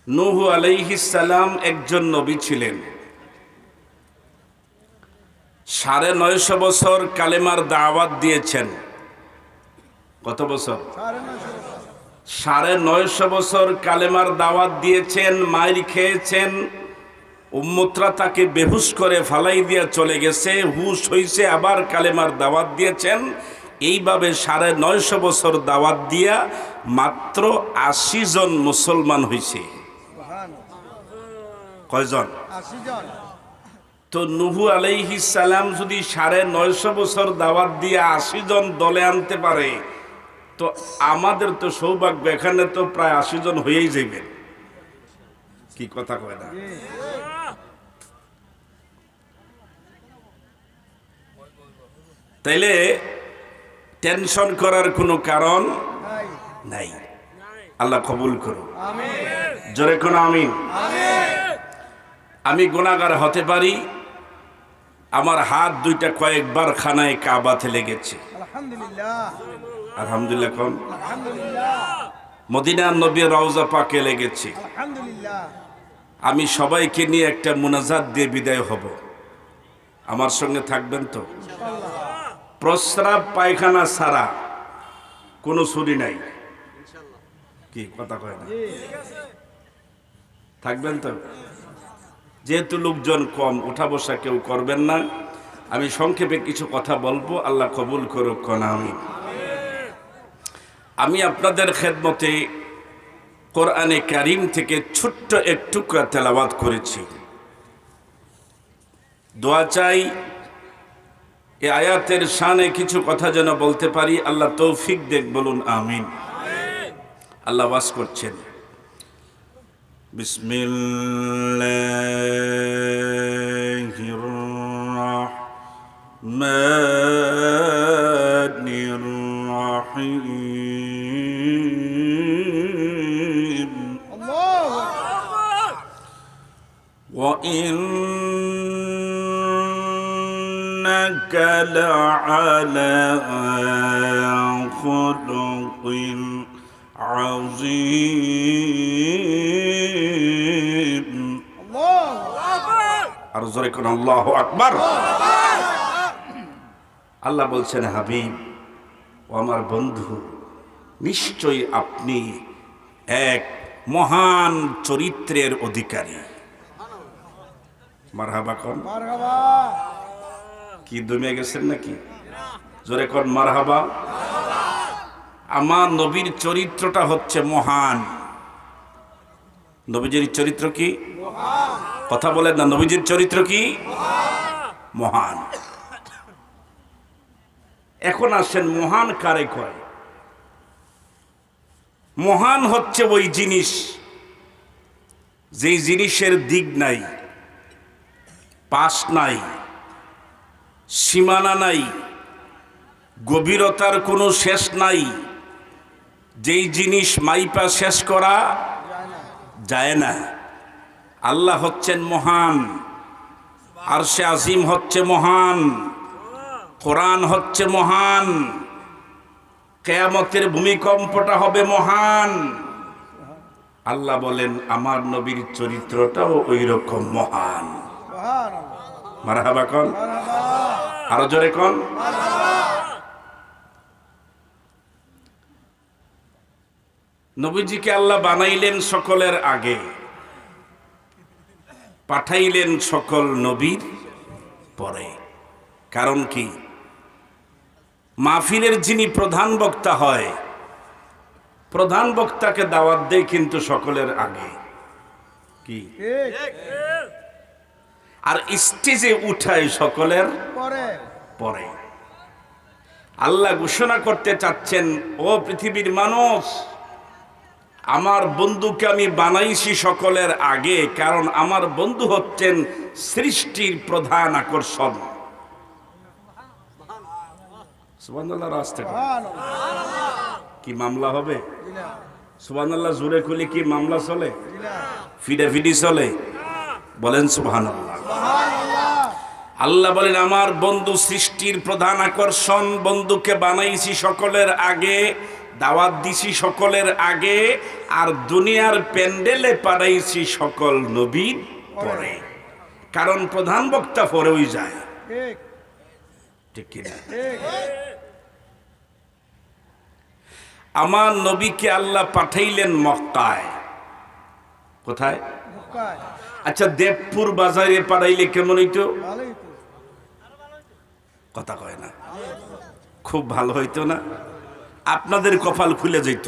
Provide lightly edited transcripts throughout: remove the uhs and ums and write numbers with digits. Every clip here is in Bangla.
নূহ আলাইহিস সালাম একজন নবী ছিলেন। ৯৫০ বছর কালেমার দাওয়াত দিয়েছেন। কত বছর? ৯৫০ বছর কালেমার দাওয়াত দিয়েছেন, মাইর খেয়েছেন, উম্মতরা তাকে বেহুশ করে ফালাই দিয়া চলে গেছে, হুশ হইছে, আবার কালেমার দাওয়াত দিয়েছেন। এইভাবে ৯৫০ বছর দাওয়াত দিয়া মাত্র ৮০ জন মুসলমান হইছে। কয়জন? ৮০ জন। তো নূহ আলাইহিস সালাম যদি ৯৫০ বছর দাওয়াত দিয়ে ৮০ জন দলে আনতে পারে, তো আমাদের তো সৌভাগ্য, এখানে তো প্রায় ৮০ জন হয়েই যাবে। কি কথা কয় না? তাইলে টেনশন করার কোনো কারণ নাই। আল্লাহ কবুল করুন, জোরে কোন আমিন। আমি গুনাহগার হতে পারি, আমার হাত দুইটা কয়েকবার খানায় কাবাতে লেগেছে। আলহামদুলিল্লাহ, আলহামদুলিল্লাহ কোন? আলহামদুলিল্লাহ, মদিনার নবীর রওজা পাকে লেগেছে। আলহামদুলিল্লাহ। আমি সবাইকে নিয়ে একটা মুনাজাত দিয়ে বিদায় হব, আমার সঙ্গে থাকবেন তো? প্রস্রাব পায়খানা ছাড়া কোনো ছুরি নাই। কি কথা কয় না? থাকবেন তো? যেহেতু লোকজন কম, উঠা বসা কেউ করবেন না। আমি সংক্ষেপে কিছু কথা বলবো, আল্লাহ কবুল করুক কোন আমিন। আমি আপনাদের খেদমতে কোরআনে কারিম থেকে ছোট্ট এক টুকরা তেলাওয়াত করেছি। দোয়া চাই এই আয়াতের শানে কিছু কথা যেন বলতে পারি, আল্লাহ তৌফিক দেখ, বলুন আমিন। আল্লাহ ওয়াজ করছেন, বিসমিল্লাহির রহমানির রহিম। আল্লাহু আকবার। ওয়াইন্নাকা লাআলা খুলুকিন আযীম। আল্লাহু আকবার। আর জোরে কোন আল্লাহু আকবার। আল্লাহ বলছেন, হাবিব ও আমার বন্ধু, নিশ্চয়ই আপনি এক মহান চরিত্রের অধিকারী। মারহাবা কোন? মারহাবা। কি দমে গেছেন নাকি? জোরে কোন মারহাবা। আমার নবীর চরিত্রটা হচ্ছে মহান। নবীজির চরিত্র কি? কথা বলেন না, নবীজির চরিত্র কি? মহান। এখন আসেন, মহান কারে কয়? মহান হচ্ছে ওই জিনিস যেই জিনিসের দিক নাই, পাশ নাই, সীমানা নাই, গভীরতার কোনো শেষ নাই, যেই জিনিস মাইপা শেষ করা যায় না। আল্লাহ হচ্ছেন মহান, আরশে আজিম হচ্ছে মহান, কোরআন হচ্ছে মহান, কিয়ামতের ভূমিকম্পটা হবে মহান। আল্লাহ বলেন আমার নবীর চরিত্রটাও ওই রকম মহান। সুবহানাল্লাহ। মারহাবা কোন? মারহাবা। আরো জোরে কোন? নবীজিকে আল্লাহ বানাইলেন সকলের আগে, পাঠাইলেন সকল নবীর পরে। কারণ কি? মাহফিলের যিনি প্রধান বক্তা হয়, প্রধান বক্তাকে দাওয়াত দেয় কিন্তু সকলের আগে। কি? ঠিক। আর স্টেজে উঠায় সকলের পরে। পরে। আল্লাহ ঘোষণা করতে চাচ্ছেন, ও পৃথিবীর মানুষ, আমার বন্ধুকে আমি বানাইছি সকলের আগে, কারণ আমার বন্ধু হচ্ছেন সৃষ্টির প্রধান আকর্ষণ। সুবহানাল্লাহ। রাস্তা সুবহানাল্লাহ। কি মামলা হবে? জিনা। সুবহানাল্লাহ জোরে কইলে কি মামলা চলে? জিনা। ফিডাফিডি চলে? বলেন সুবহানাল্লাহ। সুবহানাল্লাহ। আল্লাহ বলেন আমার বন্ধু সৃষ্টির প্রধান আকর্ষণ, বন্ধুকে বানাইছি সকলের আগে, দাওয়াত দিছি সকলের আগে, আর দুনিয়ার প্যান্ডেলে পাঠাইছি সকল নবীর পরে। কারণ প্রধান বক্তা পরেই যায়, ঠিক ঠিক কিনা? ঠিক আমার নবীকে আল্লাহ পাঠাইলেন মক্কায়। কোথায়? মক্কায়। আচ্ছা, দেবপুর বাজারে পাঠাইলে কেমন হইতো? ভালোই তো। কথা কয় না, খুব ভালো হইতো না? আপনাদের কপাল খুলে যেত।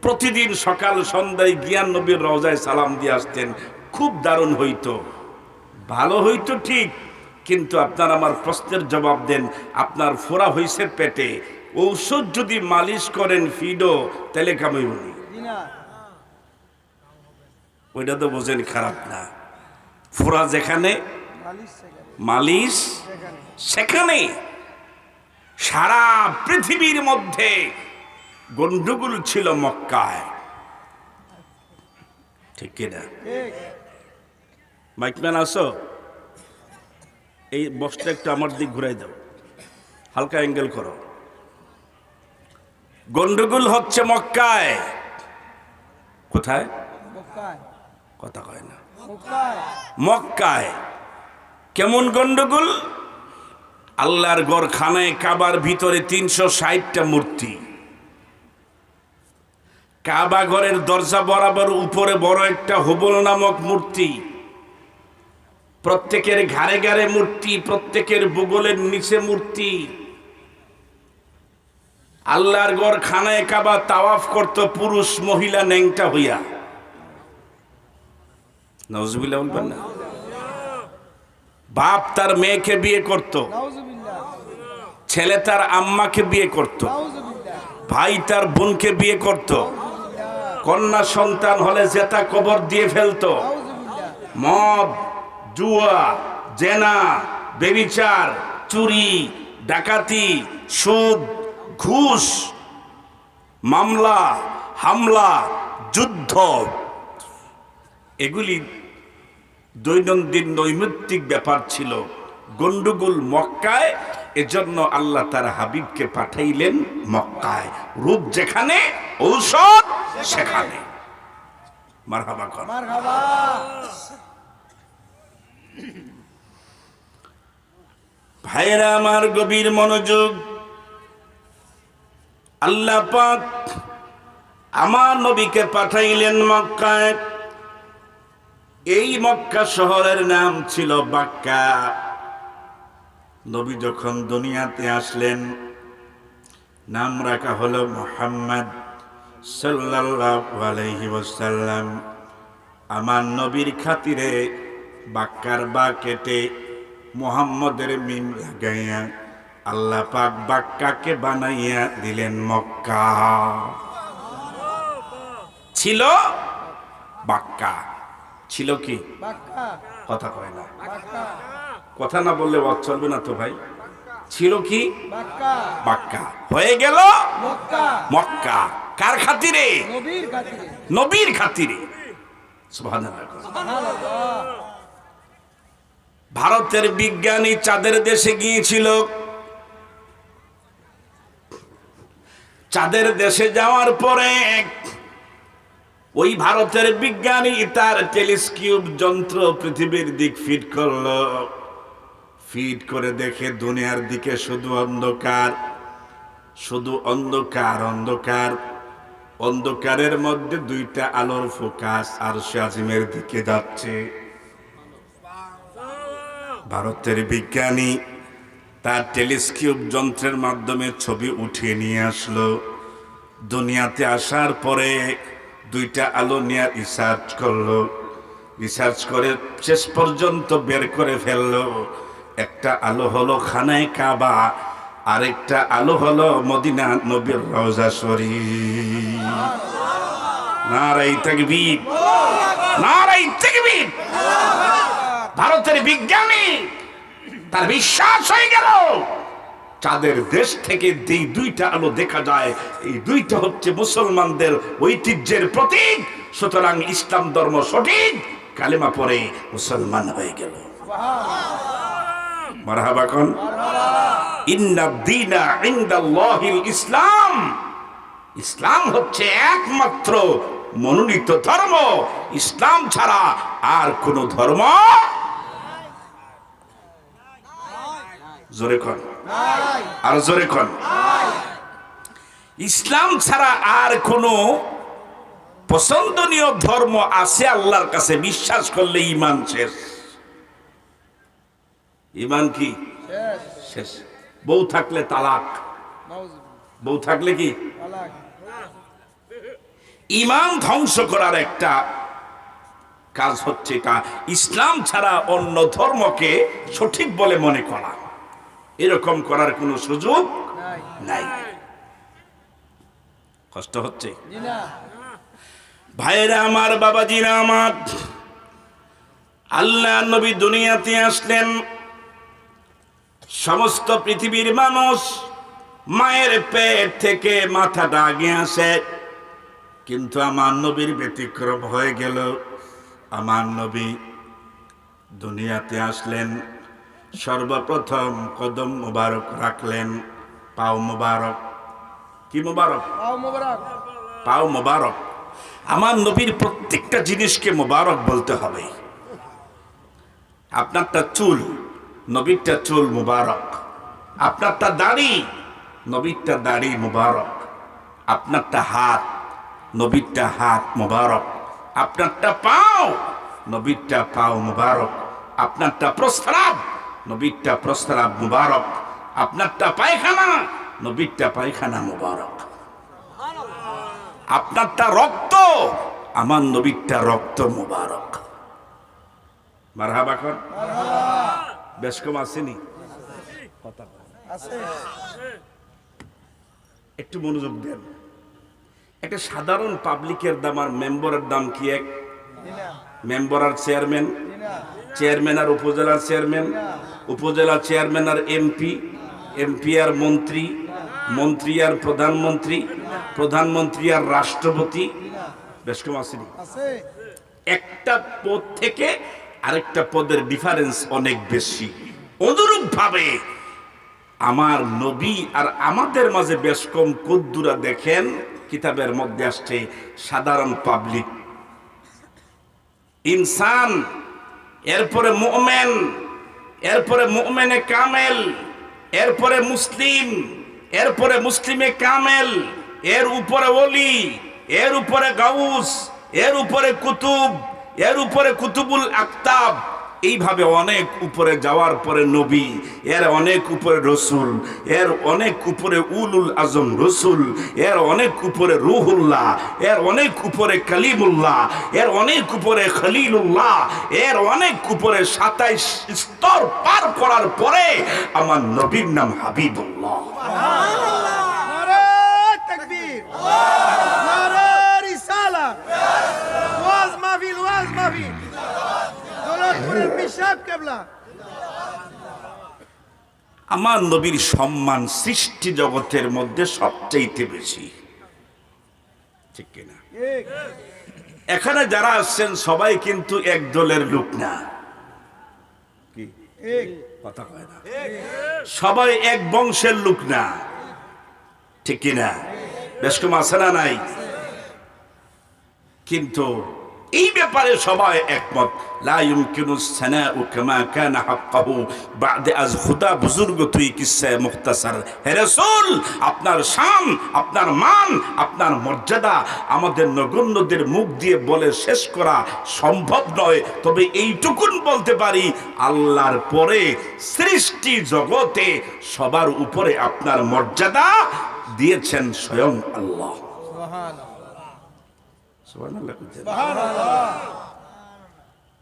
প্রতিদিন সকাল সন্ধ্যায় গিয়ান নবীর রওজায় সালাম দিয়ে আসতেন, খুব দারুণ হইতো, ভালো হইতো ঠিক। কিন্তু আপনার আমার প্রশ্নের জবাব দেন, আপনার ফোড়া হইছে পেটে, ঔষধ যদি মালিশ করেন ফিডো, তাহলে কামাই বলি জি না। ওইটা তো বোঝেন খারাপ না। ফোড়া যেখানে মালিশ সেখানে। মালিশ সেখানে। সেখানে। সারা পৃথিবীর মধ্যে গন্ডগোল ছিল মক্কায়, ঠিক কিনা? ঠিক। মাইকম্যান আসো, এই বক্সটা একটু আমার দিক ঘুরাই দাও, হালকা অ্যাঙ্গেল করো। গন্ডগোল হচ্ছে মক্কায়। কোথায়? মক্কায়। কথা কয় না। মক্কায়। মক্কায়। কেমন গন্ডগোল? আল্লাহর ঘর খানায় কাবার ভিতরে 360টা মূর্তি। কাবা ঘরের দরজা বরাবর উপরে বড় একটা হুবল নামক মূর্তি, প্রত্যেকের ঘাড়ে ঘাড়ে মূর্তি, প্রত্যেকের বুগলের নিচে মূর্তি। আল্লাহর ঘর খানায় কাবা তাওয়াফ করত পুরুষ মহিলা ন্যাংটা হইয়া। নাউজুবিল্লাহ বলবেন না? বাপ তার মেয়েকে বিয়ে করত, নাউজুবিল্লাহ। ছেলে তার আম্মাকে বিয়ে করত, নাউজুবিল্লাহ। ভাই তার বোনকে বিয়ে করত, নাউজুবিল্লাহ। কন্যা সন্তান হলে জেতা কবর দিয়ে ফেলতো। নাউজুবিল্লাহ। মদ, জুয়া, জেনা, বেবিচার, চুরি, ডাকাতি, সুদ, ঘুষ, মামলা, হামলা, যুদ্ধ, এগুলি দৈনন্দিন নৈমিত্তিক ব্যাপার ছিল। গন্ডগোল মক্কায়, এজন্য আল্লাহ তার হাবিবকে পাঠাইলেন মক্কায়। রূপ যেখানে, ঔষধ সেখানে। মারহাবা কর। মারহাবা। ভাইরা আমার, গভীর মনোযোগ। আল্লাহ পাক আমার নবীকে পাঠাইলেন মক্কায়। এই মক্কা শহরের নাম ছিল বাক্কা। নবী যখন দুনিয়াতে আসলেন, নাম রাখা হলো মুহাম্মদ সাল্লাল্লাহু আলাইহি ওয়াসাল্লাম। আমার নবীর খাতিরে বাক্কার বা কেটে মুহাম্মদের মিম লাগাইয়া আল্লাহ পাক বাক্কাকে বানাইয়া দিলেন মক্কা। ছিল বাক্কা, ছিল কি? বাক্কা। কথা কয় না, বাক্কা। কথা না বললে ওয়াজ চলবে না তো ভাই। ছিল কি? বাক্কা। বাক্কা হয়ে গেল মক্কা। মক্কা। কার খাতিরে? নবীর খাতিরে। নবীর খাতিরে। সুবহানাল্লাহ। সুবহানাল্লাহ। ভারতের বিজ্ঞানী চাঁদের দেশে গিয়েছিল। চাঁদের দেশে যাওয়ার পরে ওই ভারতের বিজ্ঞানী তার টেলিস্কোপ যন্ত্র পৃথিবীর দিক ফিট করলো। ফিট করে দেখে দুনিয়ার দিকে শুধু অন্ধকার, শুধু অন্ধকার, অন্ধকার। অন্ধকারের মধ্যে দুইটা আলোর ফোকাস আরশে আজিমের দিকে যাচ্ছে। ভারতের বিজ্ঞানী তার টেলিস্কোপ যন্ত্রের মাধ্যমে ছবি উঠিয়ে নিয়ে আসলো। দুনিয়াতে আসার পরে দুইটা আলো নিয়ে রিসার্চ করলো। রিসার্চ করে শেষ পর্যন্ত বের করে ফেললো, একটা আলো হলো খানায় কাবা, আরেকটা আলো হলো মদিনা নবীর রওজা শরীফ। নারায়ে তাকবীর, নারায়ে তাকবীর। ভারতের বিজ্ঞানী তার বিশ্বাস হয়ে গেল, চাঁদের দেশ থেকে যে দুইটা আলো দেখা যায়, এই দুইটা হচ্ছে মুসলমানদের ঐতিহ্যের প্রতীক। সুতরাং ইসলাম ধর্ম সঠিক। কালেমা পড়ে মুসলমান হয়ে গেল। মারহাবা কোন? ইন্নাদ দীনা ইনদাল্লাহিল ইসলাম। ইসলাম হচ্ছে একমাত্র মনোনীত ধর্ম। ইসলাম ছাড়া আর কোন ধর্ম, জোরে কন, আর জোরে কন, ইসলাম ছাড়া আর কোন পছন্দনীয় ধর্ম আছে আল্লাহর কাছে? বিশ্বাস করলে ঈমান শেষ। ঈমান কি শেষ? বউ থাকলে তালাক, বউ থাকলে কি? ঈমান ধ্বংস করার একটা কাজ হচ্ছে এটা। ইসলাম ছাড়া অন্য ধর্মকে সঠিক বলে মনে করা, এরকম করার কোনো সুযোগ নাই। কষ্ট হচ্ছে ভাইরা আমার, বাবাজিরা আমার, আল্লাহ নবী দুনিয়াতে আসলেন, সমস্ত পৃথিবীর মানুষ মায়ের পেট থেকে মাথাটা আগে আসে, কিন্তু আমার নবীর ব্যতিক্রম হয়ে গেল। আমার নবী দুনিয়াতে আসলেন, সর্বপ্রথম কদম মুবারক রাখলেন, পাও মুবারক। কি মুবারক? পাও মুবারক। আমার নবীর প্রত্যেকটা জিনিসকে মুবারক বলতে হবে। আপনারটা চুল, নবীরটা চুল মুবারক। আপনারটা দাড়ি, নবীরটা দাড়ি মুবারক। আপনারটা হাত, নবীরটা হাত মুবারক। আপনারটা পাও, নবীরটা পাও মুবারক। আপনারটা প্রস্রাব, নবীরটা প্রস্রাব মুবারক। আপনারটা পায়খানা, নবীরটা পায়খানা মুবারক। আপনারটা রক্ত, আমার নবীরটা রক্ত মুবারক। মারহাবা কর। বেশ কম আসেনি? একটু মনোযোগ দেন। একটা সাধারণ পাবলিকের দাম আর মেম্বারের দাম কি এক? মেম্বার আর চেয়ারম্যান, চেয়ারম্যান আর উপজেলার চেয়ারম্যান, উপজেলা চেয়ারম্যান আর এমপি, এমপি আর মন্ত্রী, মন্ত্রী আর প্রধানমন্ত্রী, প্রধানমন্ত্রী আর রাষ্ট্রপতি। বেশ কম আসেনি? একটা পদ থেকে আরেকটা পদের ডিফারেন্স অনেক বেশি। অনুরূপ ভাবে আমার নবী আর আমাদের মাঝে বেশ কম কদ্দুরা দেখেন, কিতাবের মধ্যে আসছে সাধারণ পাবলিক, ইনসান, এরপরে মুমিন, এরপরে মুমিনে কামেল, এরপরে মুসলিম, এরপরে মুসলিমে কামেল, এর উপরে ওলি, এর উপরে গাউস, এর উপরে কুতুব, এর উপরে কুতুবুল আকতাব। এইভাবে অনেক উপরে যাওয়ার পরে নবী, এর অনেক উপরে রসুল, এর অনেক উপরে উলুল আজম রসুল, এর অনেক উপরে রুহুল্লাহ, এর অনেক উপরে কালিমুল্লাহ, এর অনেক উপরে খলিলুল্লাহ, এর অনেক উপরে 27 স্তর পার করার পরে আমার নবীর নাম হাবিবুল্লাহ। নারে তাকবীর, নারে রিসালাত, ওয়াজ মাহফিল, ওয়াজ মাহফিল, দৌলতপুরের পিশাব কেবলা। আমার নবীর সম্মান সৃষ্টি জগতের মধ্যে সবচেয়ে বেশি, ঠিক কিনা? এখানে যারা আসছেন সবাই কিন্তু এক দলের লোক না, কি কথা কয় না? সবাই এক বংশের লোক না, ঠিক কিনা? বেশ কম আছে না নাই? কিন্তু এই ব্যাপারে সবাই একমত। লা ইউমকিনুস সানাউ কামা কানা হাক্কাহু বা'দা আজ খুদা বুজুর্গ তুই কিসসা মুখতাসার। হে রাসূল, আপনার শান, আপনার মান, আপনার মর্যাদা আমাদের নগণ্যদের মুখ দিয়ে বলে শেষ করা সম্ভব নয়। তবে এইটুকুন বলতে পারি, আল্লাহর পরে সৃষ্টি জগতে সবার উপরে আপনার মর্যাদা দিয়েছেন স্বয়ং আল্লাহ।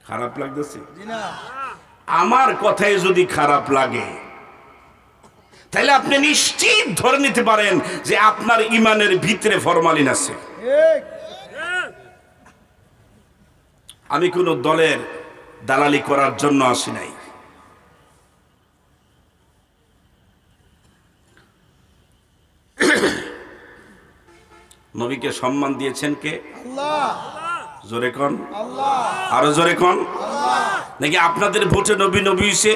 খারাপ লাগতেছে? আমার কথায় যদি খারাপ লাগে তাহলে আপনি নিশ্চিত ধরে নিতে পারেন যে আপনার ইমানের ভিতরে ফরমালিন আছে। আমি কোন দলের দালালি করার জন্য আসি নাই। নবীকে সম্মান দিয়েছেন কে? আল্লাহ। জোরে কোন? আল্লাহ। আরো জোরে কোন? নাকি আপনাদের ভোটে নবী নবী হইছে?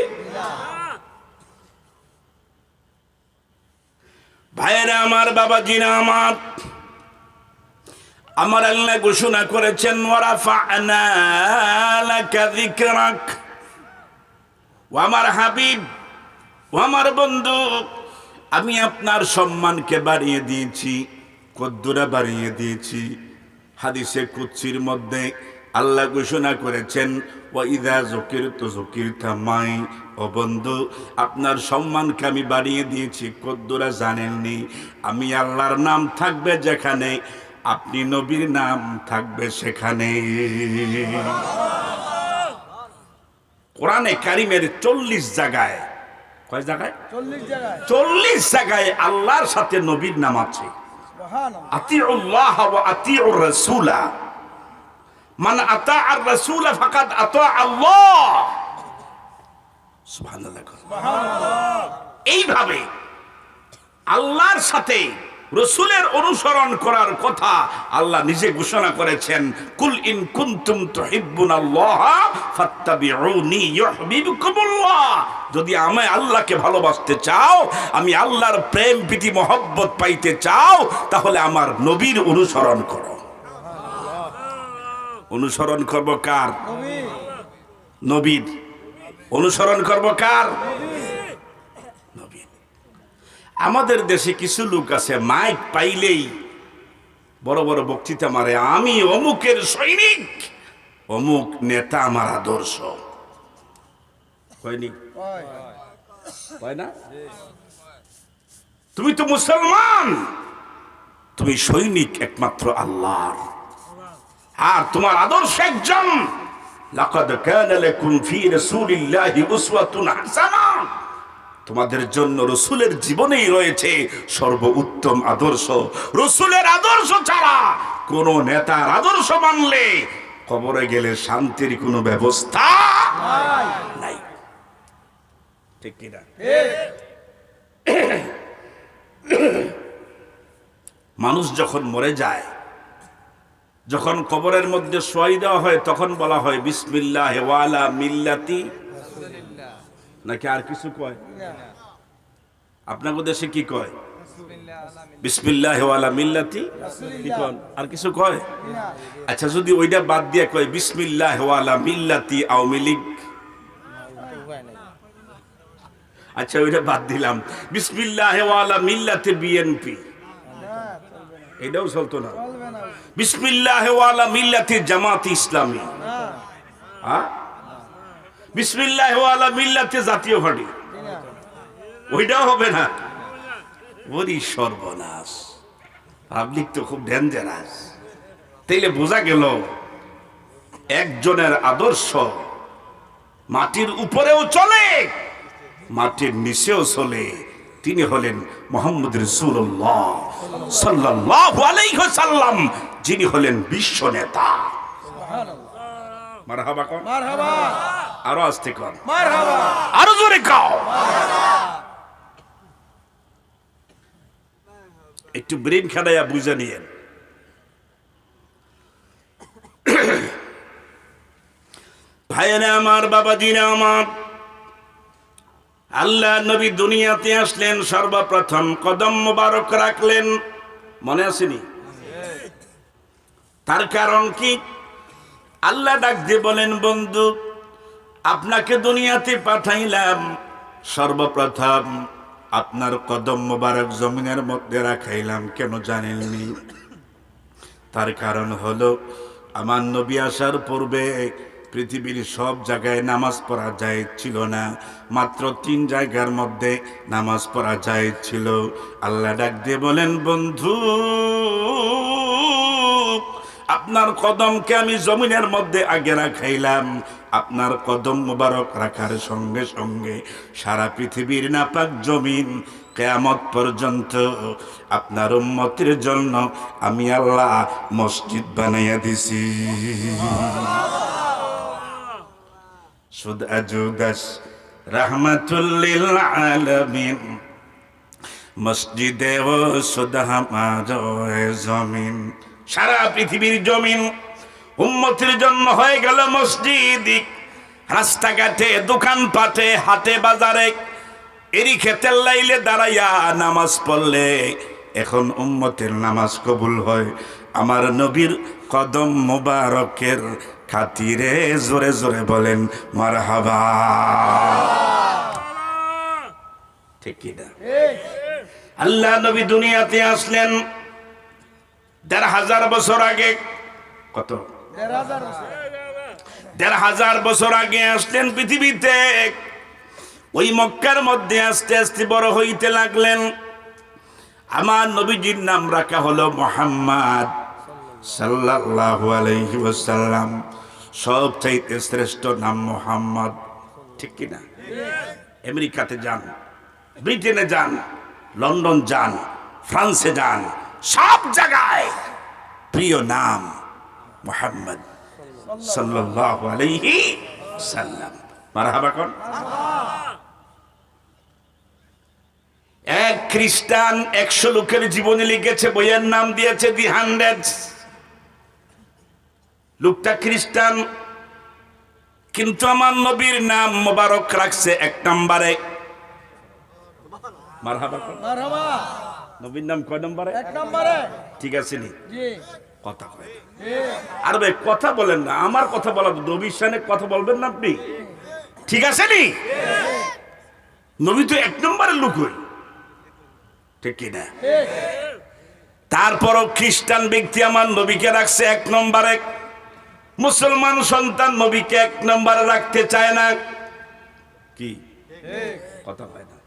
ভাইয়েরা আমার, বাবাজিরা আমার, আমার আল্লাহ ঘোষণা করেছেন ওয়ারাফা'না লাকা যিকরাক, ও আমার হাবিব, ও আমার বন্ধু, আমি আপনার সম্মানকে বাড়িয়ে দিয়েছি। কদ্দুরা বাড়িয়ে দিয়েছি। হাদিসে কুদসির মধ্যে আল্লাহ ঘোষণা করেছেন ওয়া ইযা যুকিরতু যুকিরতা মাই, ও বন্ধু আপনার সম্মানকে আমি বাড়িয়ে দিয়েছি। কদ্দুরা জানেননি? আমি আল্লাহর নাম থাকবে যেখানে, আপনি নবীর নাম থাকবে সেখানে। কোরআনে কারিমের 40 জায়গায়, কয় জায়গায়? 40 জায়গায় 40 জায়গায় আল্লাহর সাথে নবীর নাম আছে। সুবহানাল্লাহ। আতিউল্লাহ ওয়া আতিউর রাসূলা, মান আতাআর রাসূলা ফাকাদ আতা আল্লাহ। সুবহানাল্লাহ। এইভাবে আল্লাহর সাথে রাসূলের অনুসরণ করার কথা আল্লাহ নিজে ঘোষণা করেছেন, কুল ইন কুনতুম তুহিব্বুনাল্লাহ ফাত্তাবিউনি ইউহিব্বুকুমুল্লাহ। যদি আমি আল্লাহকে ভালোবাসতে চাও, আমি আল্লাহর প্রেম প্রীতি মহব্বত পাইতে চাও, তাহলে আমার নবীর অনুসরণ করো। অনুসরণ করব কার? নবীর। অনুসরণ করব কার? নবীর। আমাদের দেশে কিছু লোক আছে মাইক পাইলেই বড় বড় বক্তৃতা মারে, আমি অমুকের সৈনিক, অমুক নেতা আমার আদর্শ। হয়নি? হয় না? তুমি তো মুসলমান, তুমি সৈনিক একমাত্র আল্লাহর, আর তোমার আদর্শ একজন। লাকাদ কানা লাকুম ফি রাসূলিল্লাহি উসওয়াতুন হাসানাহ, তোমাদের জন্য রাসূলের জীবনেই রয়েছে সর্বোত্তম আদর্শ। রাসূলের আদর্শ ছাড়া কোন নেতার আদর্শ মানলে কবরে গেলে শান্তির কোনো ব্যবস্থা নাই। ঠিক কি না? মানুষ যখন মরে যায়, যখন কবরের মধ্যে শোয়াই দেওয়া হয়, তখন বলা হয় বিসমিল্লাহি ওয়া আলা মিল্লাতি রাসূলিল্লাহ, নাকি আর কিছু কয়? আপনাদের দেশে কি কয়? বিসমিল্লাহি ওয়া আলা মিল্লাতি কি কয়? আর কিছু কয়? আচ্ছা, যদি ওইটা বাদ দিয়ে কয় বিসমিল্লাহি ওয়া আলা মিল্লাতি আওয়ামী লীগ, আচ্ছা ওইটা বাদ দিলাম, বিসমিল্লাহি ওয়া আলা মিল্লাতি বিএনপি, এটাও চলতো না। বিসমিল্লাহি ওয়া আলা মিল্লাতি জামাত ইসলামী, হ্যাঁ, বিসমিল্লাহি ওয়া আলা মিল্লাতি জাতীয় পার্টি, ওইটাও হবে না। ওরই সর্বনাশ, পাবলিক তো খুব ডেঞ্জারাস। তাইলে বোঝা গেল একজনের আদর্শ মাটির উপরেও চলে, মাটির নিচেও চলে। তিনি হলেন মুহাম্মদ রাসূলুল্লাহ সাল্লাল্লাহু আলাইহি ওয়াসাল্লাম, যিনি হলেন বিশ্ব নেতা। সুবহানাল্লাহ। মারহাবা কোন? মারহাবা। আরো আস্তে কোন? মারহাবা। আরো জোরে কাও। একটু ব্রেন খাটাইয়া বুঝে নিয়েন। ভাইয়েরা আমার, বাবাজিরা আমার, আল্লাহ নবী দুনিয়াতে আসলেন, সর্বপ্রথম কদম মোবারক রাখলেন, মনে আসেনি? তার কারণ কি? আল্লাহ ডাক দিয়ে বলেন, বন্ধু আপনাকে দুনিয়াতে পাঠাইলাম, সর্বপ্রথম আপনার কদম মোবারক জমিনের মধ্যে রাখাইলাম। কেন জানেননি? তার কারণ হলো আমার নবী আসার পূর্বে পৃথিবীর সব জায়গায় নামাজ পড়া জায়েজ ছিল না, মাত্র 3 জায়গার মধ্যে নামাজ পড়া জায়েজ ছিল। আল্লাহ ডাক দিয়ে বলেন, বন্ধু আপনার কদমকে আমি জমিনের মধ্যে আগে রাখাইলাম। আপনার কদম মোবারক রাখার সঙ্গে সঙ্গে সারা পৃথিবীর নাপাক জমিন কিয়ামত পর্যন্ত আপনার উম্মতের জন্য আমি আল্লাহ মসজিদ বানাইয়া দিছি। সুদা জুদাস রাহমাতুল লিল আলামিন, মসজিদে ও সুদা হামার জমিন। সারা পৃথিবীর জমিন উম্মতের জন্য হয়ে গেল মসজিদ। রাস্তাঘাটে, দোকানপাটে, হাটে বাজারে, এরি খেতের লাইলে দাঁড়াইয়া নামাজ পড়লে এখন উম্মতের নামাজ কবুল হয়। আমার নবীর কদম মোবারকের খাতিরে জোরে জোরে বলেন মারহাবা। ঠিক কি না? আল্লাহ নবী দুনিয়াতে আসলেন ১,৫০০ বছর আগে। কত? ১,৫০০ বছর আগে আসলেন পৃথিবীতে। ওই মক্কার মধ্যে আস্তে আস্তে বড় হইতে লাগলেন। আমার নবীজির নাম রাখা হলো মুহাম্মদ সাল্লাল্লাহু আলাইহি ওয়াসাল্লাম। সবচাইতে শ্রেষ্ঠ নাম মুহাম্মদ। ঠিক কি না? আমেরিকাতে যান, ব্রিটেনে যান, লন্ডন যান, ফ্রান্সে যান, সব জায়গায় প্রিয় নাম মুহাম্মদ সাল্লাল্লাহু আলাইহি ওয়াসাল্লাম। মারহাবা কোন? এক খ্রিস্টান ১০০ লোকের জীবনী লিখেছে, বইয়ের নাম দিয়েছে দি হান্ড্রেডস। লোকটা খ্রিস্টান, কিন্তু আমার নবীর নাম মোবারক রাখছে ১ নম্বরে। মারহাবা কোন? মারহাবা। নবীর নাম কয় নম্বরে? ১ নম্বরে। ঠিক আছে নি? জি কথা কয় জি। আর ভাই কথা বলেন না, আমার কথা বলা, নবীর সামনে কথা বলবেন না আপনি? ঠিক আছে নি? নবী তো ১ নম্বরের লোক হই, ঠিক কি না? তারপরও খ্রিস্টান ব্যক্তি আমার নবীকে রাখছে ১ নম্বরে। মুসলমান সন্তান নবীকে ১ নম্বরে রাখতে চায় না। কি কথা হয় না?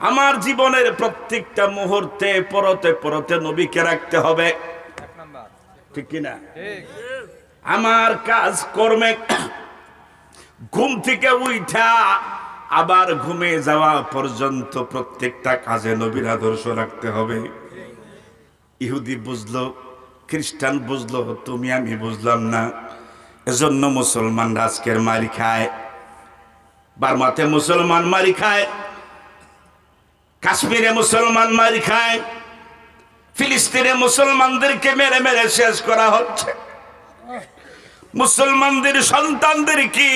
আমার জীবনের প্রত্যেকটা মুহূর্তে পরতে পরতে নবীকে রাখতে হবে, ঠিক কিনা? আমার কাজ কর্মে ঘুম থেকে উঠা আবার ঘুমে যাওয়া পর্যন্ত প্রত্যেকটা কাজে নবীর আদর্শ রাখতে হবে। ইহুদি বুঝলো, খ্রিস্টান বুঝলো, তুমি আমি বুঝলাম না। এজন্য মুসলমানরা আজকের মারি খায়। বার্মাতে মুসলমান মারি খায়, কাশ্মীরে মুসলমান মারি খায়, ফিলিস্তিনে মুসলমানদেরকে মেরে মেরে শেষ করা হচ্ছে। মুসলমানদের সন্তানদের কি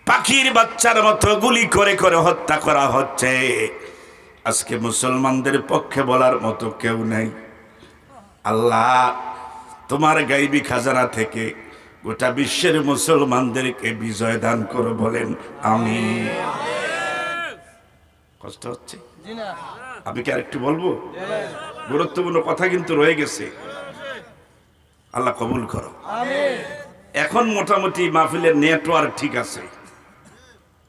পাখির বাচ্চার মতো গুলি করে করে হত্যা করা হচ্ছে। আজকে মুসলমানদের পক্ষে বলার মতো কেউ নেই। আল্লাহ তোমার গাইবী খাজানা থেকে গোটা বিশ্বের মুসলমানদেরকে বিজয় দান করো, বলেন আমিন। কষ্ট হচ্ছে? আমি কি আরেকটু বলবো? গুরুত্বপূর্ণ কথা কিন্তু রয়ে গেছে, আল্লাহ কবুল করো। এখন মোটামুটি মাহফিলের নেটওয়ার্ক ঠিক আছে,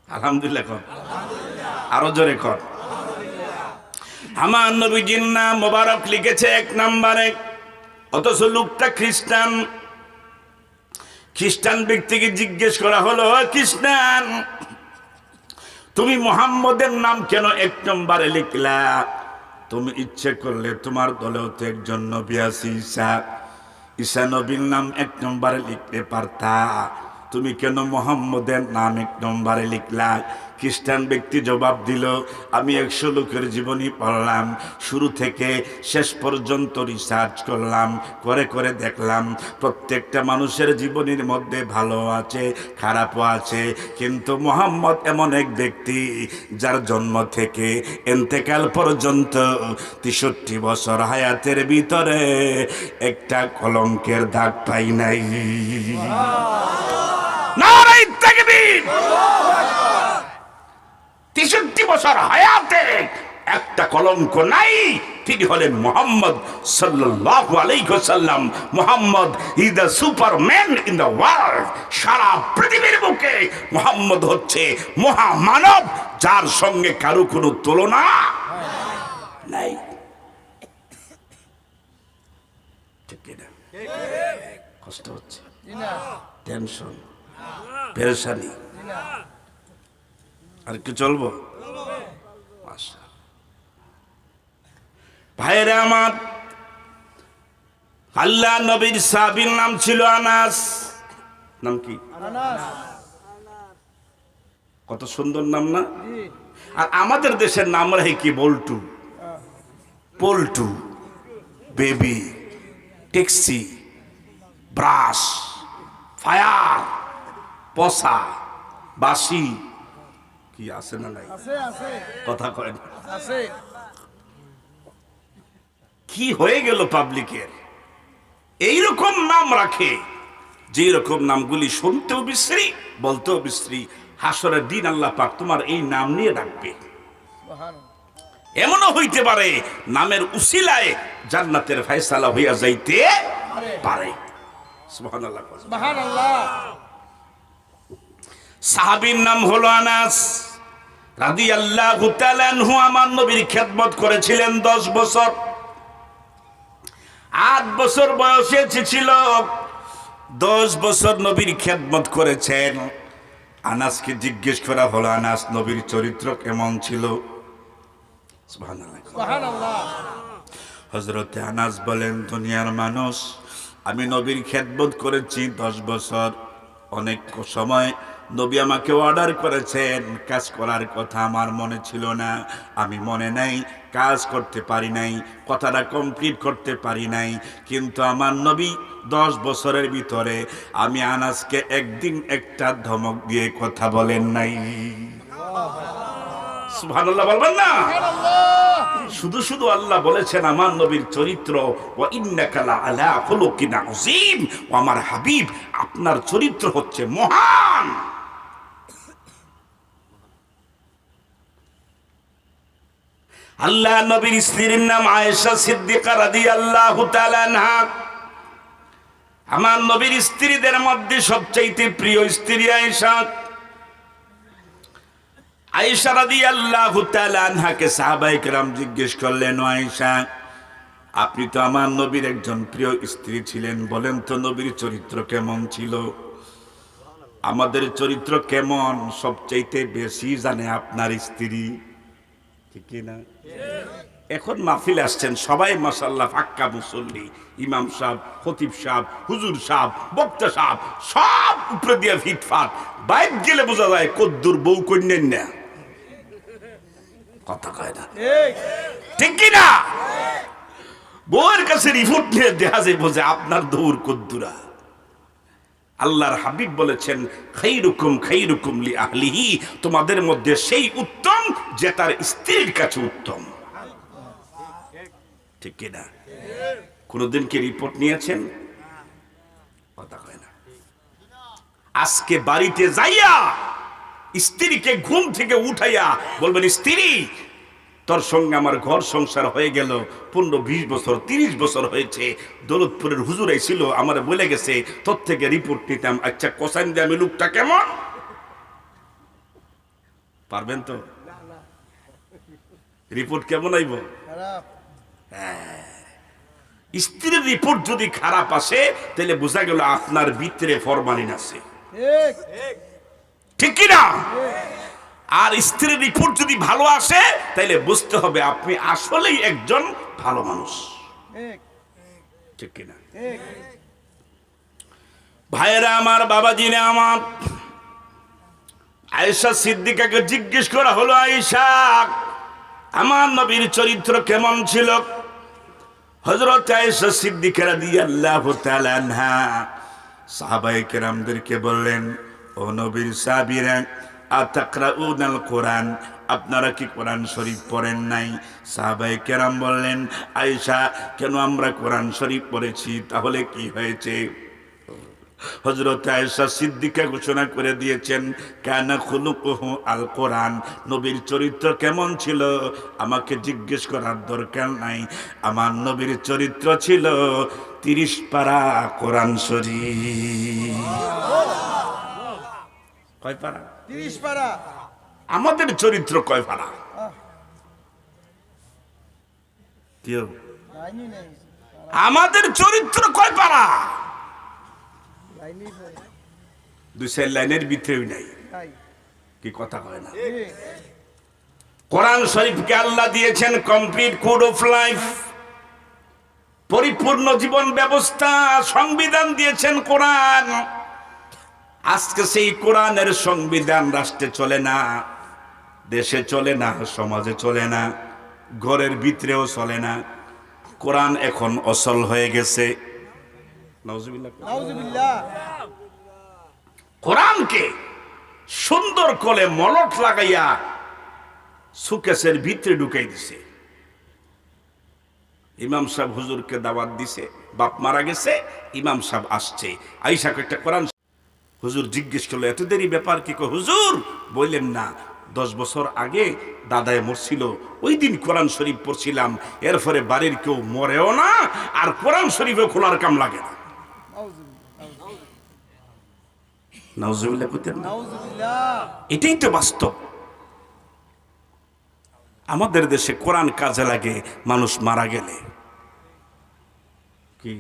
আলহামদুলিল্লাহ। কর আরো জোরে কর। আমার নবীজির নাম মোবারক লিখেছে ১ নম্বরে, অথচ লোকটা খ্রিস্টান। খ্রিস্টান ব্যক্তিকে জিজ্ঞেস করা হলো, খ্রিস্টান তুমি মুহাম্মদের নাম কেন ১ নম্বরে লিখলা? তুমি ইচ্ছে করলে তোমার দলেও তো একজন নবী আছে, ঈসা। ঈসা নবীর নাম ১ নম্বরে লিখতে পারতা, তুমি কেন মুহাম্মদের নাম ১ নম্বরে লিখলা? খ্রিস্টান ব্যক্তি জবাব দিল, আমি ১০০ লোকের জীবনী পড়লাম, শুরু থেকে শেষ পর্যন্ত রিসার্চ করলাম, করে করে দেখলাম প্রত্যেকটা মানুষের জীবনীর মধ্যে ভালো আছে, খারাপও আছে, কিন্তু মুহাম্মদ এমন এক ব্যক্তি যার জন্ম থেকে ইন্তেকাল পর্যন্ত ৬৩ বছর হায়াতের ভিতরে একটা কলঙ্কের দাগ পাই নাই। নারে তাকবীর! ৬৩ বছর হায়াতে একটা কলঙ্ক নাই। তিনি হলেন মুহাম্মদ সাল্লাল্লাহু আলাইহি ওয়াসাল্লাম। Muhammad is the superman in the world. সারা পৃথিবীর বুকে মুহাম্মদ হচ্ছে মহামানব, যার সঙ্গে কারো কোনো তুলনা নাই। ঠিক না? কষ্ট হচ্ছে, টেনশন, পেরেশানি। আর একটু চলবো? ভাইরা আমার, আল্লাহ নবীর সাহাবীর নাম ছিল আনাস। নাম কি? কত সুন্দর নাম না? আর আমাদের দেশের নাম রাখে কি? Boltu, Poltu, baby, taxi, brush, fire, পসা, বাসি। কি আছে না নাই? কথা কয় না। কি হয়ে গেল পাবলিকের? এইরকম নাম রাখে যে রকম নামগুলি শুনতেও বিশ্রী, বলতেও বিশ্রী। হাসরের দিন আল্লাহ পাক তোমার এই নাম নিয়ে ডাকবে। এমনও হইতে পারে নামের উসিলায় জান্নাতের ফয়সালা হইয়া যাইতে পারে। সুবহানাল্লাহ। সুবহানাল্লাহ। সাহাবীর নাম হলো আনাস রাদিয়াল্লাহু তাআলা আনহু। আমার নবীর খেদমত করেছিলেন 10 বছর। 8 বছর বয়সে ছিল, 10 বছর নবীর খেদমত করেছেন। আনাসকে জিজ্ঞেস করা হলো, আনাস নবীর চরিত্র কেমন ছিল? সুবহানাল্লাহ। সুবহানাল্লাহ। হযরত আনাস বলেন, দুনিয়ার মানুষ, আমি নবীর খেদমত করেছি 10 বছর। অনেক সময় নবী আমাকে অর্ডার করেছেন, কাজ করার কথা আমার মনে ছিল না, আমি মনে নাই, কাজ করতে পারি নাই, কথাটা কমপ্লিট করতে পারি নাই। কিন্তু আমার নবী 10 বছরের ভিতরে আমি আনাসকে একদিন একটা ধমক দিয়ে কথা বলেন নাই। সুবহানাল্লাহ বলবেন না? শুধু শুধু আল্লাহ বলেছেন আমার নবীর চরিত্র, ওয়া ইন্নাকা লাআলা খুলুকিন আযীম, ও আমার হাবিব আপনার চরিত্র হচ্ছে মহান। আল্লাহ নবীর স্ত্রীর নাম আয়েশা সিদ্দিকা রাদিয়াল্লাহু তাআলা আনহা। আমার নবীর স্ত্রীদের মধ্যে সবচাইতে প্রিয় স্ত্রী আয়েশা। আয়েশা রাদিয়াল্লাহু তাআলা আনহাকে সাহাবায়ে কেরাম জিজ্ঞেস করলেন, আয়েশা আপনি তো আমার নবীর একজন প্রিয় স্ত্রী ছিলেন, বলেন তো নবীর চরিত্র কেমন ছিল? আমাদের চরিত্র কেমন সবচাইতে বেশি জানে আপনার স্ত্রী, ঠিক কি না? এখন মাহফিল আসছেন সবাই মাশাআল্লাহ পাক্কা মুসল্লি, ইমাম সাহেব, খতিব সাহেব, হুজুর সাহেব, বক্তা সাহেব, সব উপরে দিয়ে ফিটফাট। বাইক গেলে বোঝা যায় কদ্দুর বউ কন্যেন না, কথা কয় না, ঠিক কি না? বউয়ের কাছে রিপোর্ট নিয়ে দেখা যায় বোঝে আপনার দৌড় কদ্দুরা। আল্লাহর হাবিব বলেছেন, খাইরুকুম খাইরুকুম লি আহলিহি, তোমাদের মধ্যে সেই উত্তম যে তার স্ত্রীর কাছে উত্তম, ঠিক কি না? কোনদিন কি রিপোর্ট নিয়েছেন? কথা কয় না। আজকে বাড়িতে যাইয়া স্ত্রীকে ঘুম থেকে উঠাইয়া বলবেন, স্ত্রী তোর সঙ্গে আমার ঘর সংসার হয়ে গেল 15-20 বছর 30 বছর হয়েছে, দৌলতপুরের হুজুর ছিল আমার বলে গেছে তোর থেকে রিপোর্ট নিতাম, আচ্ছা কোসাইন দিয়ে আমি লোকটা কেমন? পারবেন তো? রিপোর্ট কেমন আইব? স্ত্রীর রিপোর্ট যদি খারাপ আসে তাহলে বোঝা গেল আপনার ভিতরে ফরমালিন আছে, ঠিক কি না? আর স্ত্রীর রিপোর্ট যদি ভালো আসে তাহলে বুঝতে হবে আপনি আসলেই একজন ভালো মানুষ, ঠিক কি না? ভাইয়েরা আমার, বাবাজিনে আমার, আয়েশা সিদ্দিকাকে জিজ্ঞেস করা হলো, আয়েশা আমার নবীর চরিত্র কেমন ছিল? হযরত আয়েশা সিদ্দিকা রাদিয়াল্লাহু তাআলা আনহা সাহাবায়ে কেরামদেরকে বললেন, ও নবীর সাহাবীরা, আতাকরাউনাল কোরআন, আপনারা কি কোরআন শরীফ পড়েন নাই? সাহাবায়ে কেরাম বললেন, আয়েশা কেন আমরা কোরআন শরীফ পড়েছি, তাহলে কি হয়েছে? হযরত আয়েশা সিদ্দিকা ঘোষণা করে দিয়েছেন, কানা খুলুকুহু আল কোরআন, নবীর চরিত্র কেমন ছিল আমাকে জিজ্ঞেস করার দরকার নাই, আমার নবীর চরিত্র ছিল 30 পারা কোরআন শরীফ। কয় পারা? 30 পারা। আমাদের চরিত্র কয় পারা? কেউ আমাদের চরিত্র কয় পারা? 2-4 লাইনের ভিতরেও নাই, কি কথা কয় না? কোরআন শরীফকে আল্লাহ দিয়েছেন কমপ্লিট কোড অফ লাইফ, পরিপূর্ণ জীবন ব্যবস্থা, সংবিধান দিয়েছেন কোরআন। আজকে সেই কোরআনের সংবিধান রাষ্ট্রে চলে না, দেশে চলে না, সমাজে চলে না, ঘরের ভিতরেও চলে না। কোরআন এখন অচল হয়ে গেছে। নাউজুবিল্লাহ। কোরআনকে সুন্দর করে মলট লাগাইয়া সুকেশের ভিতরে ঢুকাই দিছে। ইমাম সাহেব হুজুরকে দাওয়াত দিছে, বাপ মারা গেছে, ইমাম সাহেব আসছে, আইসা একটা কোরআন। হুজুর জিজ্ঞেস করলো এত দেরি ব্যাপার কি? হুজুর বললেন না, 10 বছর আগে দাদায় মরছিল, ওই দিন কোরআন শরীফ পড়ছিলাম, এরপরে বাড়ির কেউ মরেও না, আর কোরআন শরীফও খোলার কাম লাগে না। নাউজুবিল্লাহ কইতেন না? এটাই তো বাস্তব। আমাদের দেশে কোরআন কাজে লাগে মানুষ মারা গেলে। কি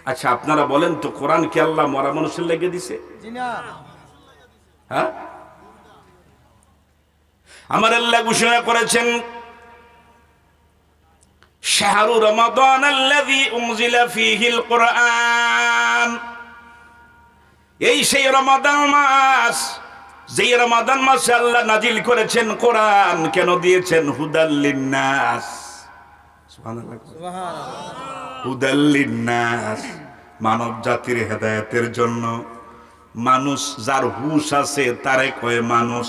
আচ্ছা আপনারা বলেন তো, কোরআন কি আল্লাহ মরা মানুষের লেগে দিছে? হ্যাঁ, আমার আল্লাহ ঘোষণা করেছেন শাহরু রমাদান আল্লাযী উনজিলা ফীহিল কুরআন, এই সেই রমাদান মাস, যেই রমাদান মাসে আল্লাহ নাজিল করেছেন কোরআন। কেন দিয়েছেন? হুদাল লিন্নাস, সুবহানাল্লাহ, হুদাল লিন্নাস, মানব জাতির হেদায়েতের জন্য। মানুষ যার হুশ আছে তারে কয় মানুষ,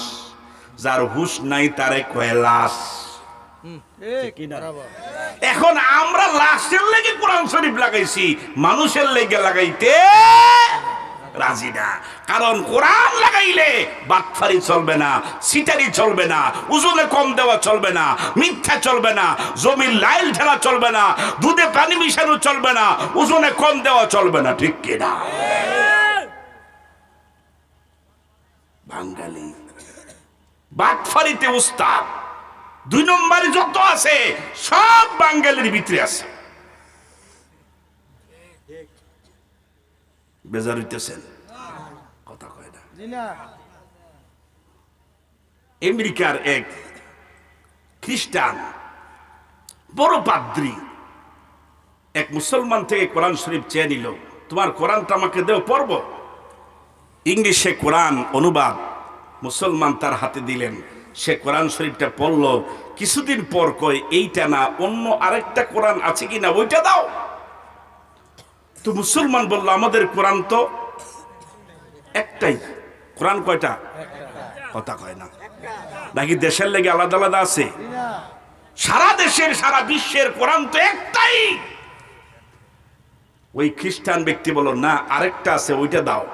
যার হুশ নাই তারে কয় লাশ। এখন আমরা লাশের লেগে কোরআন শরীফ লাগাইছি, মানুষের লেগে লাগাইতে রাজি না। কারণ কোরআন লাগাইলে বাটফারি চলবে না, সিটারি চলবে না, ওজনে কম দেওয়া চলবে না, মিথ্যা চলবে না, জমির লাইল ঢেলা চলবে না, দুধে পানি মিশানো চলবে না, ওজনে কম দেওয়া চলবে না। ঠিক কিনা? বাঙালি বাটফারিতে উস্তাদ, 2 নম্বরে যত আছে সব বাঙালির ভিতরে আছে। বেজার হইতেছেন? কথা কয় না। আমেরিকার এক খ্রিস্টান বড় পাদ্রী এক মুসলমান থেকে কোরআন শরীফ চেয়ে নিল, তোমার কোরআনটা আমাকে দেও, পড়ব। ইংলিশে কোরআন অনুবাদ মুসলমান তার হাতে দিলেন, সে কোরআন শরীফটা পড়ল। কিছুদিন পর কয়, এইটা না, অন্য আরেকটা কোরআন আছে কিনা ওইটা দাও। তো মুসলমান বলল, আমাদের কোরআন তো একটাই। কোরআন কয়টা? কথা কয় না। নাকি দেশের লেগে আলাদা আলাদা আছে? সারা দেশের, সারা বিশ্বের কোরআন তো একটাই। ওই খ্রিস্টান ব্যক্তি বলল, না আরেকটা আছে, ওইটা দাও।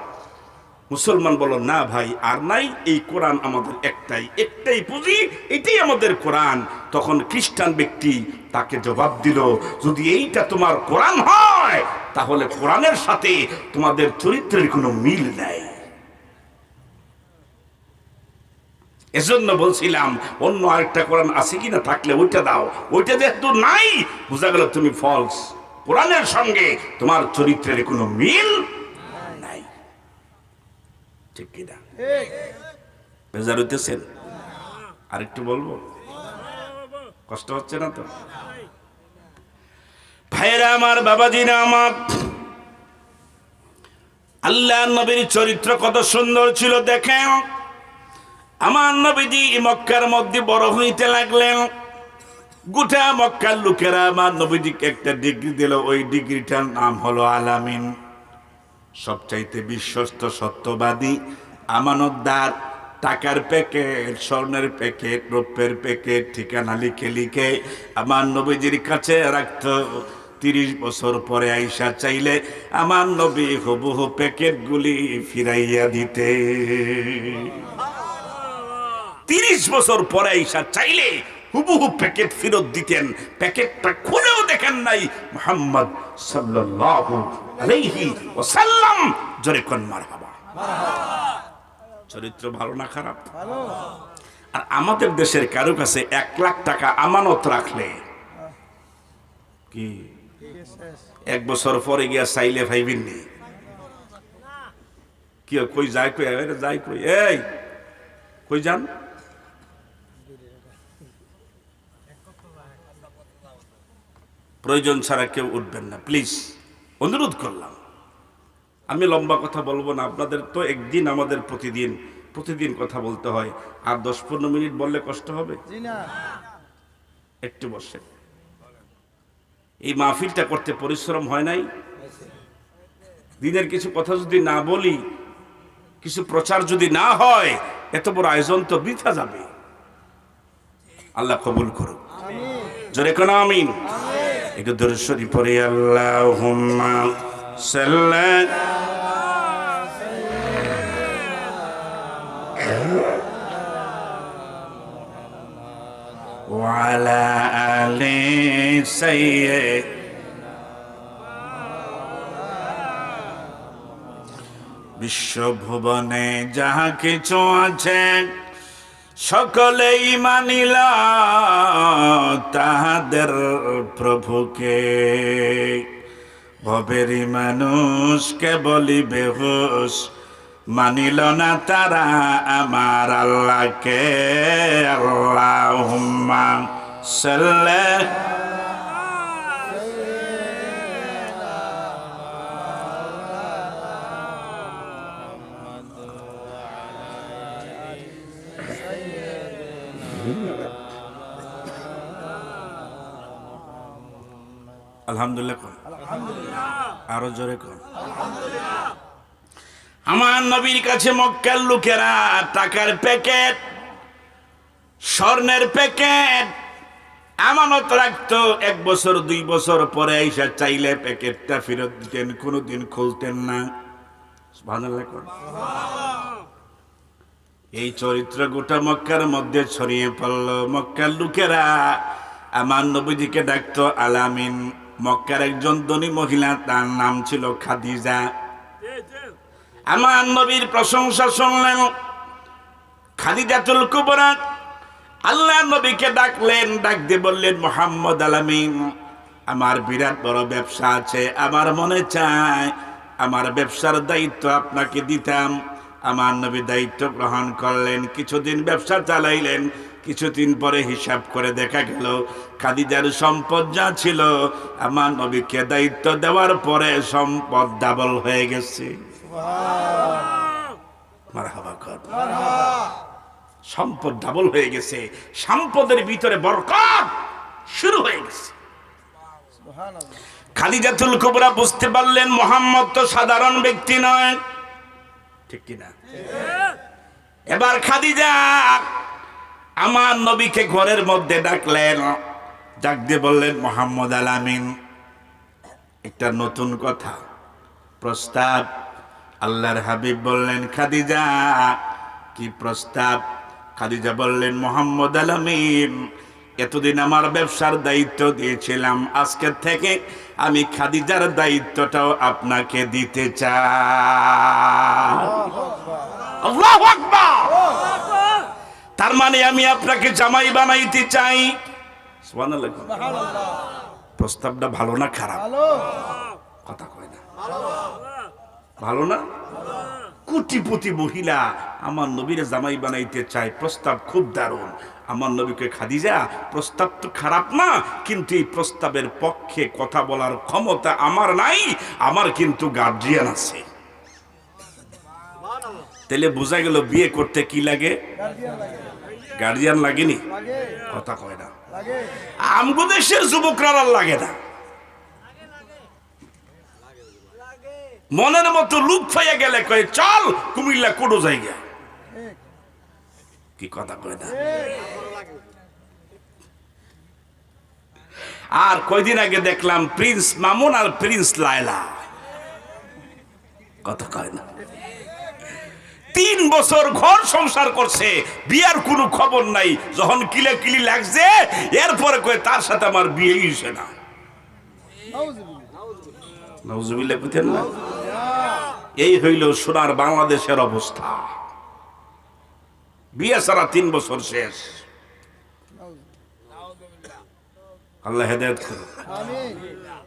মুসলমান বলল, না ভাই আর নাই, এই কোরআন আমাদের একটাই, একটাই পুঁজি, এটাই আমাদের কোরআন। তখন খ্রিস্টান ব্যক্তি তাকে জবাব দিল, যদি এইটা তোমার কোরআন হয় তাহলে কোরআনের সাথে তোমাদের চরিত্রের কোনো মিল নাই। এজন্য বলছিলাম, অন্য আরেকটা কোরআন আছে কিনা, থাকলে ওইটা দাও। ওইটা যেহেতু নাই, বোঝা গেল তুমি ফলস, কোরআনের সঙ্গে তোমার চরিত্রের কোনো মিল নাই। ঠিক কিনা? বেজার হইতেছেন? আরেকটু বলবো? কষ্ট হচ্ছে না তো? ভাইরা আমার, বাবাজিরা আমার, আল্লাহ নবীর চরিত্র কত সুন্দর ছিল দেখেন। আমার নবীজি মক্কার মধ্যে বড় হইতে লাগলেন। গোটা মক্কার লোকেরা আমার নবীজিকে একটা ডিগ্রি দিল, ওই ডিগ্রিটার নাম হলো আলামিন। সবচাইতে বিশ্বস্ত, সত্যবাদী, আমানতদার। টাকার প্যাকেট, স্বর্ণের প্যাকেট, রৌপ্যের প্যাকেট ঠিকানা লিখে লিখে আমার নবীজির কাছে রাখতো। 30 বছর পরে আইসা চাইলে আমার নবী হুবহু প্যাকেটগুলি ফিরাইয়া দিতে। 30 বছর পরে আইসা চাইলে হুবহু প্যাকেট ফেরত দিতেন। প্যাকেটটা খুলেও দেখেন নাই মুহাম্মদ সাল্লাল্লাহু আলাইহি ওয়াসাল্লাম। জোরে কোন মারহাবা। চরিত্র ভালো না খারাপ? আর আমাদের দেশের কারো কাছে 1 লাখ টাকা আমানত রাখলে কি 1 বছর পরে গিয়া চাইলে ভাইবেন নি? কি কই যায়, কই যায়, কই এই কই যান? প্রয়োজন ছাড়া কেউ উঠবেন না প্লিজ, অনুরোধ করলাম। আমি লম্বা কথা বলবো না, আপনাদের তো একদিন, আমাদের প্রতিদিন কথা বলতে হয়। আর 10-15 মিনিট বললে কষ্ট হবে? একটু বসে। এই মাহফিলটা করতে পরিশ্রম হয় নাই? দিনের কিছু কথা যদি না বলি, কিছু প্রচার যদি না হয়, এত বড় আয়োজন তো বৃথা যাবে। আল্লাহ কবুল করুক। জোরে কোন আমিন। একটু দরুদ শরীফ পড়ি। আল্লাহুম্মা সাল্লি ওয়া আলা আলি সাইয়্যিদ বিশ্বভুবনে যাহা কিছু আছে সকলেই মানিল তাহাদের প্রভুকে। ভবেরি মানুষ কেবলই বেহুশ, মানিল না তারা আমার আল্লাহকে। আল্লাহুম্মা সাল্লি আলহামদুলিল্লাহ কোন, আরো জোরে কোন। আমার নবীর কাছে মক্কার লোকেরা টাকার প্যাকেট, স্বর্ণের প্যাকেট আমানত রাখতো। 1 বছর 2 বছর পরে আইসা চাইলে প্যাকেটটা ফেরত দিতেন, কোনোদিন খুলতেন না। সুবহানাল্লাহ কোন। এই চরিত্র গোটা মক্কার মধ্যে ছড়িয়ে পড়ল। মক্কার লোকেরা আমার নবীজিকে ডাকতো আলামিন। মক্কার একজন ধনী মহিলা, তার নাম ছিল খাদিজা। আমার নবীর প্রশংসা শুনলেন খাদিজাতুল কুবরা। আল্লাহ নবীকে ডাকলেন, ডাক দিয়ে বললেন, মুহাম্মদ আলামিন, আমার বিরাট বড় ব্যবসা আছে, আমার মনে চায় আমার ব্যবসার দায়িত্ব আপনাকে দিতাম। আমার নবী দায়িত্ব গ্রহণ করলেন, কিছুদিন ব্যবসা চালাইলেন। কিছুদিন পরে হিসাব করে দেখা গেল খাদিজার সম্পদ যা ছিল আমার নবীকে দায়িত্ব দেওয়ার পরে সম্পদ ডাবল হয়ে গেছে। মারহাবা কর। সম্পদ ডাবল হয়ে গেছে, সম্পদের ভিতরে বরকত শুরু হয়ে গেছে। খাদিজাতুল কুবরা বুঝতে পারলেন মুহাম্মদ তো সাধারণ ব্যক্তি নয়, ঠিক কিনা? এবার খাদিজা আমার নবীকে ঘরের মধ্যে ডাকলেন, ডাক দিয়ে বললেন, মুহাম্মদ আলামিন, একটা নতুন কথা, প্রস্তাব। আল্লাহর হাবিব বললেন, খাদিজা কি প্রস্তাব? খাদিজা বললেন, মুহাম্মদ আলামিন, এতদিন আমার ব্যবসার দায়িত্ব দিয়েছিলাম, আজকে থেকে আমি খাদিজার দায়িত্বটাও আপনাকে দিতে চাই। আল্লাহু আকবার। তার মানে আমি আপনাকে জামাই বানাইতে চাই। সুবহানাল্লাহ। প্রস্তাবটা ভালো না খারাপ? কথা কয় না। ভালো না? কোটিপতি মহিলা আমার নবীর জামাই বানাইতে চায়, প্রস্তাব খুব দারুণ। আমার নবীকে খাদিজা, প্রস্তাব তো খারাপ না, কিন্তু এই প্রস্তাবের পক্ষে কথা বলার ক্ষমতা আমার নাই, আমার কিন্তু গার্জিয়ান আছে। তাহলে বোঝা গেল বিয়ে করতে কি লাগে? গার্জিয়ান লাগেনি? কথা কয় না। আমগো দেশের যুবকরা লাগে না, মনের মতো লুক ফাইয়া গেলে কয় চল কুমিল্লা কোটো জায়গা। কি কথা কয় না? আর কয়দিন আগে দেখলাম প্রিন্স মামুন আর প্রিন্স লায়লা, কথা কয় না। 3 বছর ঘর সংসার করছে, বিয়ার কোনো খবর নাই। যখন কিলে কিলি লাগছে এরপরে কয় তার সাথে আমার বিয়ে হইছে না। নাউজুবিল্লাহ কইতেন না? এই হইল সোনার বাংলাদেশের অবস্থা। বিয়ে ছাড়া 3 বছর শেষ। আল্লাহ হেদায়েত করুন।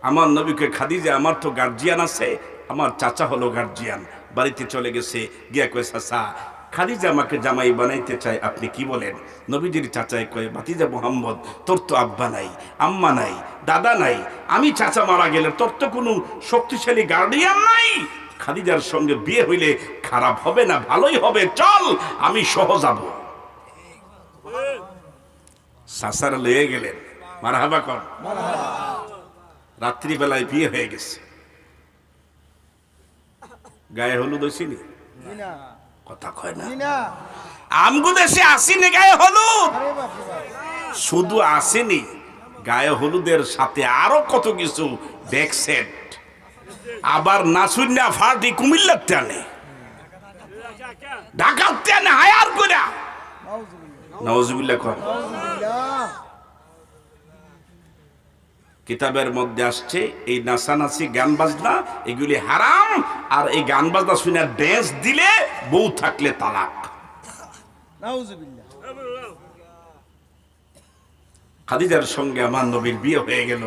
আমার নবীকে খাদিজা, আমার তো গার্জিয়ান আছে, আমার চাচা হলো গার্জিয়ান, বাড়িতে চলে গেছে, গিয়া কয় চাচা খাদিজা আমাকে জামাই বানাইতে চায়, আপনি কি বলেন? নবীজির চাচাই কয়, ভাতিজা মুহাম্মদ, তোর তো আব্বা নাই, আম্মা নাই, দাদা নাই, আমি চাচা মারা গেলে তোর তো কোনো শক্তিশালী গার্ডিয়ান নাই, খাদিজার সঙ্গে বিয়ে হইলে খারাপ হবে না, ভালোই হবে, চল আমি সহ যাব। চাচারা লয়ে গেলেন, মারহাবা কর। রাত্রিবেলায় বিয়ে হয়ে গেছে, গায়ে হলুদ হইছিনি? কথা কয় না। আমগো দেশে আসেনি গায়ে হলুদ, শুধু আসেনি গায়ে হলুদের সাথে আরো কত কিছু ব্যাক সেট, আবার নাসুন্না ফার্টি কুমিল্লার টানে ঢাকার টানে হায়ার করে নাউজুবিল্লাহ কর। কিতাবের মধ্যে আসছে এই নাচানাচি গান বাজনা এগুলি হারাম, আর এই গান বাজনা শুনে ড্যান্স দিলে বউ থাকলে তালাক। নাউজুবিল্লাহ। খাদিজার সঙ্গে আমার নবীর বিয়ে হয়ে গেল,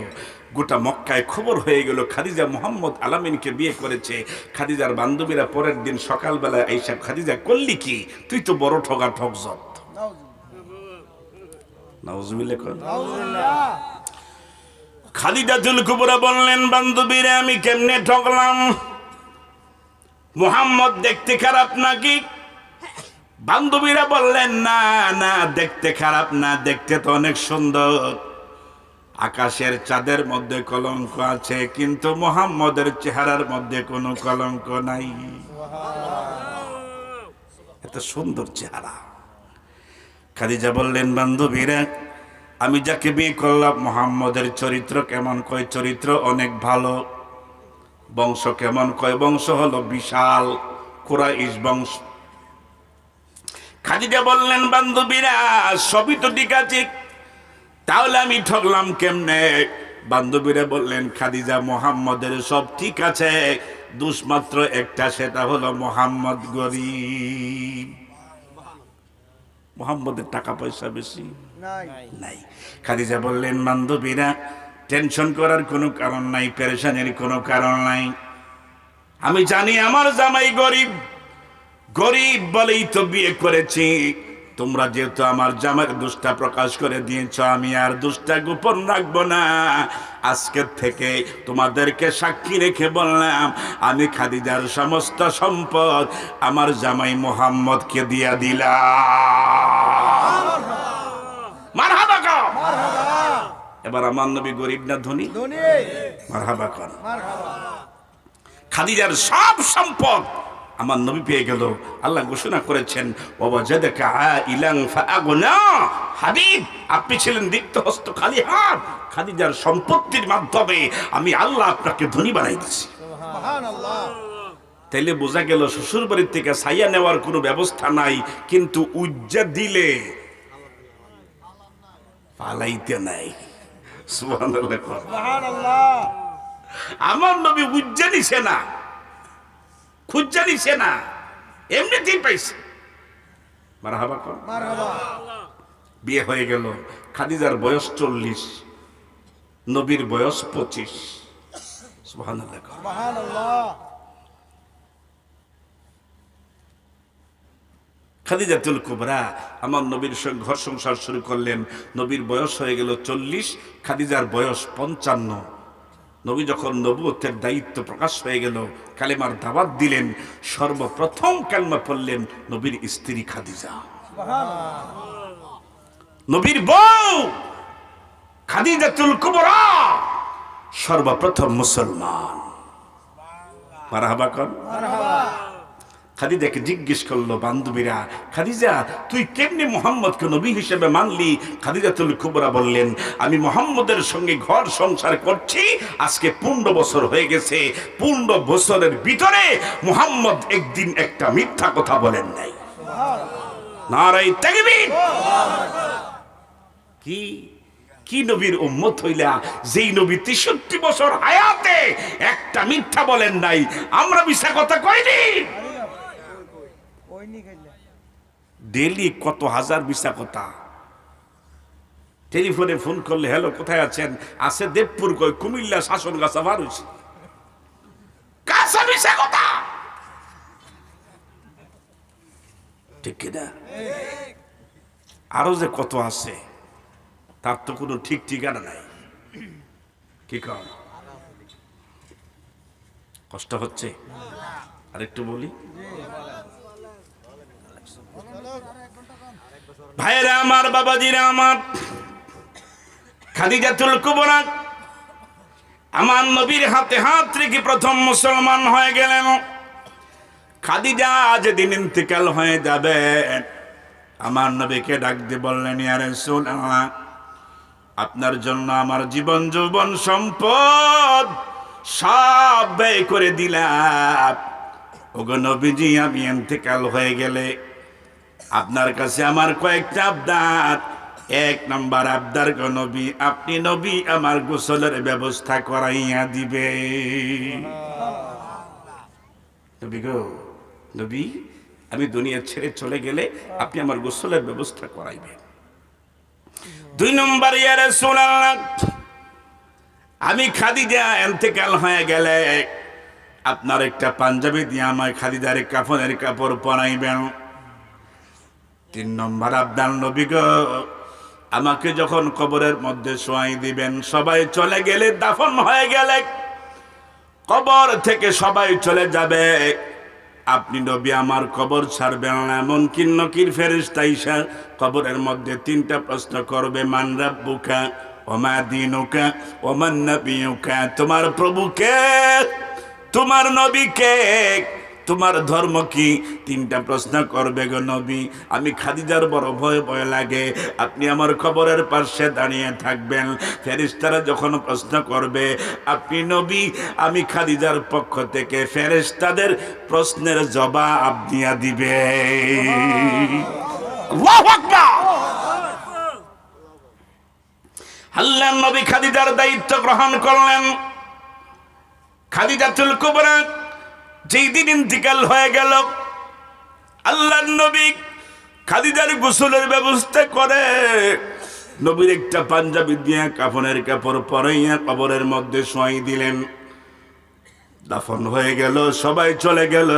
গোটা মক্কায় খবর হয়ে গেল খাদিজা মুহাম্মদ আলামিনকে বিয়ে করেছে। খাদিজার বান্ধবীরা পরের দিন সকালবেলায় আইসা, খাদিজা করলি কি, তুই তো বড় ঠগা ঠকজত। নাউজুবিল্লাহ কর। খাদিজাতুল কুবরা বললেন, বান্ধবীরা আমি কেমনে ঠকলাম? মুহাম্মদ দেখতে খারাপ নাকি? বান্ধবীরা বললেন, না না, দেখতে খারাপ না, দেখতে তো অনেক সুন্দর। আকাশের চাঁদের মধ্যে কলঙ্ক আছে, কিন্তু মুহাম্মদের চেহারার মধ্যে কোনো কলঙ্ক নাই। এত সুন্দর চেহারা। খাদিজা বললেন, বান্ধবীরা আমি যাকে বিয়ে করলাম মুহাম্মদের চরিত্র কেমন? কয় চরিত্র অনেক ভালো। বংশ কেমন? কয় বংশ হলো বিশাল, কুরাইশ বংশ। খাদিজা বললেন, বান্ধবীরা সবই তো ঠিক আছে, তাহলে আমি ঠকলাম কেমনে? বান্ধবীরা বললেন, খাদিজা মুহাম্মদের সব ঠিক আছে, দোষ মাত্র একটা, সেটা হলো মুহাম্মদ গরিব। মুহাম্মদের টাকা পয়সা বেশি নাই। খাদিজা বললেন, বান্ধবীরা টেনশন করার কোনো কারণ নাই, পেরেশানির কোনো কারণ নাই। আমি জানি আমার জামাই গরিব, গরিব বলেই তো বিয়ে করেছি। তোমরা যেহেতু আমার জামাইয়ের দোষটা প্রকাশ করে দিয়েছ, আমি আর দোষটা গোপন রাখবো না। আজকের থেকে তোমাদেরকে সাক্ষী রেখে বললাম, আমি খাদিজার সমস্ত সম্পদ আমার জামাই মুহাম্মদকে দিয়া দিলাম। মারহাবা কর। এবার আমার নবী গরিব না ধনী? মারহাবা কর। খাদিজার সব সম্পদ আমার নবী পেয়ে গেল। আল্লাহ ঘোষণা করেছেন, ওয়াজাদাকা আইলান ফাআগনা। হাবিব, আপনি ছিলেন রিক্ত হস্ত, খালি হাত। খাদিজার সম্পত্তির মাধ্যমে আমি আল্লাহ আপনাকে ধনী বানাই দিয়েছি। সুবহানাল্লাহ। তাইলে বোঝা গেল শ্বশুর বাড়ির থেকে ছাইয়া নেওয়ার কোনো ব্যবস্থা নাই, কিন্তু উজ্জা দিলে পালাইতে নাই। সুবহানাল্লাহ। সুবহানাল্লাহ। আমার নবী উজ্জা নিছে না, খুঁজা নিছে না, এমনিতেই পাইছে। মারহাবা কর। মারহাবা। বিয়ে হয়ে গেল। খাদিজার বয়স 40, নবীর বয়স 25। সুবহানাল্লাহ। সুবহানাল্লাহ। খাদিজাতুল কুবরা আমার নবীর সঙ্গে ঘর সংসার শুরু করলেন। নবীর বয়স হয়ে গেল 40, খাদিজার বয়স 55। নবী যখন নবুয়তের দায়িত্ব প্রকাশ হয়ে গেল, কালেমার দাওয়াত দিলেন, সর্বপ্রথম কালেমা পড়লেন নবীর স্ত্রী খাদিজা। নবীর বউ খাদিজাতুল কুবরা সর্বপ্রথম মুসলমান। মারহাবা কর। খাদিজাকে জিজ্ঞেস করলো বান্ধবীরা, খাদিজা তুই কেমনি মুহাম্মদকে নবী হিসেবে মানলি? খাদিজাতুল কুবরা বললেন, আমি মুহাম্মদের সঙ্গে ঘর সংসার করছি আজকে 15 বছর হয়ে গেছে। 15 বছরের ভিতরে মুহাম্মদ একদিন একটা মিথ্যা কথা বলেন নাই। নারায়ে তাকবীর। কি কি নবীর উম্মত হইলা, যেই নবী 63 বছর হায়াতে একটা মিথ্যা বলেন নাই। আমরা মিথ্যা কথা কইনি। ডেলি কত হাজার মিথ্যা কথা। টেলিফোনে ফোন করলে, হ্যালো কোথায় আছেন? আছে দেবপুর। কই? কুমিল্লা শাসন গাছা বার হইছে। কাঁচা মিথ্যা কথা, ঠিক কিনা? আরো যে কত আছে তার তো কোনো ঠিক ঠিকানা নাই। কি কর? কষ্ট হচ্ছে? আরেকটু বলি, ভাইরা আমার, বাবাজিরা আমার, খাদিজাতুল কুবরা আমার নবীর হাতে হাত রেখে প্রথম মুসলমান হয়ে গেলেন। খাদিজা যেদিন ইন্তেকাল হয়ে যাবে, আমার নবীকে ডাক দিয়ে বললেন, ইয়া রাসূলুল্লাহ, আপনার জন্য আমার জীবন যৌবন সম্পদ সব ব্যয় করে দিলাম। ওগো নবীজি, আমি ইন্তেকাল হয়ে গেলে আপনার কাছে আমার কয়েকটা আবদার। এক নাম্বার আবদার, গো নবী, আপনি নবী আমার গোসলের ব্যবস্থা করাইয়া দিবে। নবী গো, নবী, আমি দুনিয়া ছেড়ে চলে গেলে আপনি আমার গোসলের ব্যবস্থা করাইবেন। দুই নম্বর, ইয়া রাসূলুল্লাহ, আমি খাদিজা ইন্তেকাল হয়ে গেলে আপনার একটা পাঞ্জাবি দিয়ে আমায় খাদিজার কাফনের কাপড় পরাইবেন। তিন নম্বর আবদার, নবী গো, আমাকে যখন কবরের মধ্যে শোয়াই দিবেন, সবাই চলে গেলে, দাফন হয়ে গেলে, কবর থেকে সবাই চলে যাবে, আপনি নবী আমার কবর ছাড়বেন না। মুনকির নকির ফেরেশতা আইসা কবরের মধ্যে তিনটা প্রশ্ন করবে, মান রাব্বুকা ওয়া মা দীনুকা ওয়া মান নাবিয়ুকা, তোমার প্রভু কে, তোমার নবী কে, তোমার ধর্ম কি? তিনটা প্রশ্ন করবে গো নবী। আমি খাদিজার বড় ভয় ভয় লাগে, আপনি আমার কবরের পাশে দাঁড়িয়ে থাকবেন। ফেরেশতারা যখন প্রশ্ন করবে, আপনি নবী, আমি খাদিজার পক্ষ থেকে ফেরেশতাদের প্রশ্নের জবাব দিয়া দিবে। আল্লাহু আকবার। আল্লাহর নবী খাদিজার দায়িত্ব গ্রহণ করলেন। খাদিজাতুল কুবরা যেই দিন ইন্তিকাল হয়ে গেল, আল্লাহর নবী খাদিজার গোসলের ব্যবস্থা করে নবীর একটা পাঞ্জাবি দিয়ে কাফনের কাপড় পরাইয়া কবরের মধ্যে শোয়াই দিলেন। দাফন হয়ে গেল, সবাই চলে গেল।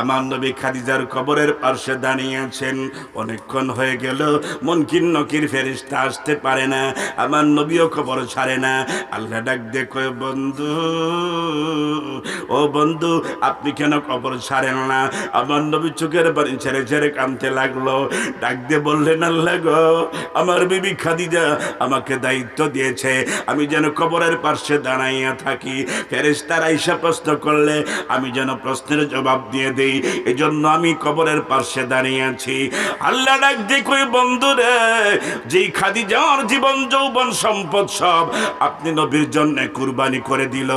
আমার নবী খাদিজার কবরের পাশে দাঁড়িয়ে আছেন। অনেকক্ষণ হয়ে গেল, মুনকির নকির ফেরেশতা আসতে পারে না, আমার নবীও কবর ছাড়ে না। আল্লাহ ডাক দিয়ে কয়, বন্ধু, ও বন্ধু, আপনি কেন কবর ছাড়েন না? আমার নবী চোখের পানি ছেড়ে ছেড়ে কাঁদতে লাগলো। ডাক দিয়ে বললেন, আল্লাহ গো, আমার বিবি খাদিজা আমাকে দায়িত্ব দিয়েছে আমি যেন কবরের পাশে দাঁড়াইয়া থাকি। ফেরেশতারা আইসা প্রশ্ন করলে আমি যেন প্রশ্নের জবাব দিয়ে দিই, এই জন্য আমি কবরের পাশে দাঁড়িয়ে আছি। আল্লাহ ডাক দিয়ে কই, বন্ধু রে, যেই খাদিজার জীবন যৌবন সম্পদ সব আপনি নবীর জন্য কুরবানি করে দিল,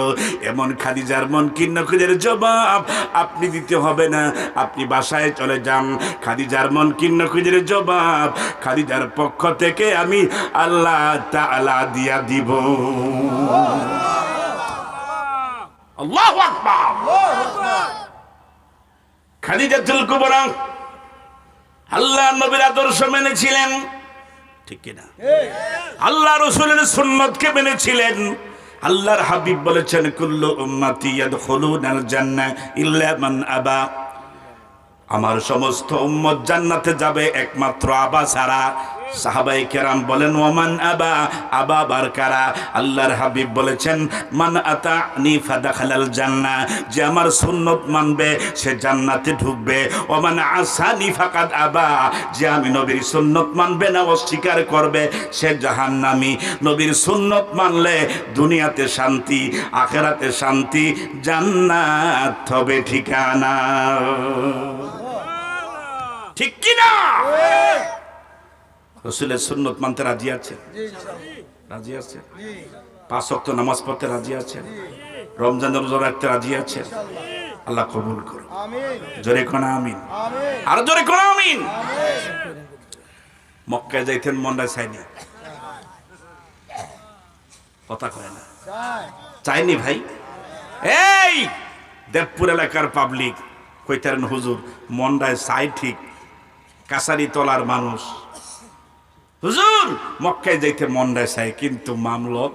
এমন খাদিজার মুনকির নকিরের জবাব আপনি দিতে হবে না, আপনি বাসায় চলে যান। খাদিজার মুনকির নকিরের জবাব খাদিজার পক্ষ থেকে আমি আল্লাহ তাআলা দিয়া দিব। আল্লাহু আকবার। খাদিজাতুল কুবরা আল্লাহর নবীর আদর্শ মেনেছিলেন, ঠিক কিনা? আল্লাহ রাসূলের সুন্নতকে মেনেছিলেন। আল্লাহর হাবিব বলেছেন, কুল্লু উম্মতি ইয়াদখুলুনাল জান্নাহ ইল্লা মান আবা, আমার সমস্ত উম্মত জান্নাতে যাবে একমাত্র আবা ছাড়া। সাহাবায়ে কেরাম বলেন, ওমান আবা, আবা বারকারা। আল্লাহর হাবিব বলেছেন, মান আতানি ফাদাখালাল জান্নাহ, যে আমার সুন্নত মানবে সে জান্নাতে ঢুকবে। ওমান আসানি ফাকাদ আবা, যে আমি নবীর সুন্নত মানবে না, অস্বীকার করবে, সে জাহান্নামী। নবীর সুন্নত মানলে দুনিয়াতে শান্তি, আখিরাতে শান্তি, জান্নাত হবে ঠিকানা। ঠিক কিনা? রাসূলের সুন্নত মানতে রাজি আছেন? রাজি আছেন? 5 ওয়াক্ত নামাজ পড়তে রাজি আছেন? রমজানের রোজা রাখতে রাজি আছেন? আল্লাহ কবুল করুন। আমিন। জোরে কোন আমিন। আমিন। আর জোরে কোন আমিন। আমিন। মক্কায় যাইতেন মনটা চাইনি, কথা কয় না, চাইনি ভাই। এই দেবপুর এলাকার পাবলিক কইতারেন, হুজুর মনটায় চাই ঠিক, কাছারি তলার মানুষ, হুজুর মক্কায় যাইতে মনটায় চাই কিন্তু মামলত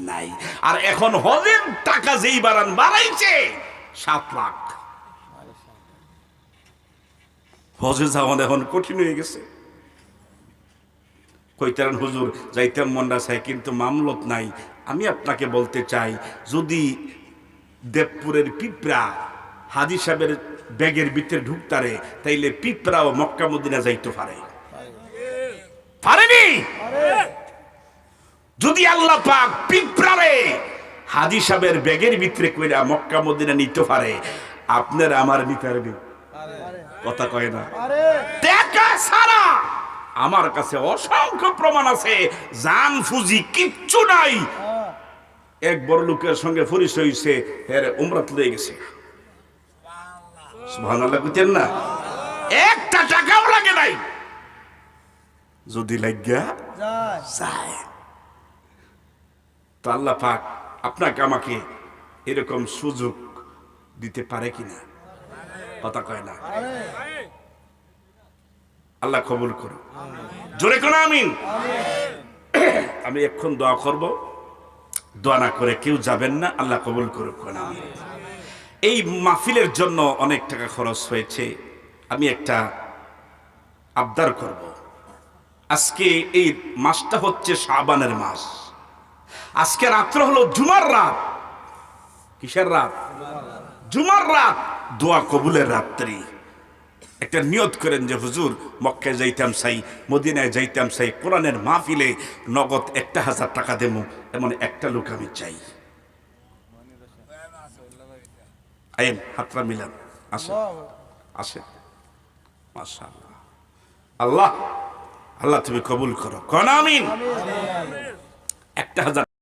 নাই। আর এখন হজের টাকা যেই বাড়াইছে 7 লাখ, হজে যাওয়া এখন কঠিন হয়ে গেছে। কইতারেন, হুজুর যাইতে মনটা চাই কিন্তু মামলত নাই। আমি আপনাকে বলতে চাই, যদি দেবপুরের পিঁপড়া হাজী সাহেবের ব্যাগের ভিতরে ঢুকতারে, তাইলে পিঁপড়াও মক্কা মদিনা যাইতে পারে, পারেনি? যদি আল্লাহ পাক পিঁপড়ারে হাজী সাহেবের ব্যাগের ভিতরে কইরা মক্কা মদিনা নিতে পারে, আপনার আমার নিতে পারবে? কথা কয় না। টাকা ছাড়া আমার কাছে অসংখ্য প্রমাণ আছে, জান ফুজি কিচ্ছু নাই। এক বড় লোকের সঙ্গে পরিচয় হয়েছে, এর উমরাত লয়ে গেছে। সুবহানাল্লাহ কইতেন না? একটা টাকাও লাগে নাই, যদি লাগিয়া যায় তো আল্লাহ পাক আপনাকে আমাকে এরকম সুযোগ দিতে পারে কিনা? কথা কয় না। আল্লাহ কবুল করো, জোরে কোন আমিন। আমি এখন দোয়া করব, দোয়া না করে কেউ যাবেন না। আল্লাহ কবুল করুক, কোন আমিন। এই মাহফিলের জন্য অনেক টাকা খরচ হয়েছে। আমি একটা আবদার করব, আজকে এই মাসটা হচ্ছে শাবানের মাস। আজকে রাত্র হলো জুমার রাত। কিসের রাত? জুমার রাত, দোয়া কবুলের রাত্রি। একটা নিয়ত করেন যে হুজুর মক্কায় যাইতাম চাই, মদিনায় যাইতাম চাই, কোরআনের মাহফিলে নগদ 1000 টাকা দেব, এমন একটা লোক আমি চাই। আইন হাতরা মিলান, আসে আসে। মাশাআল্লাহ, আল্লাহ আল্লাহ তুমি কবুল করো, কোন আমিন। 1000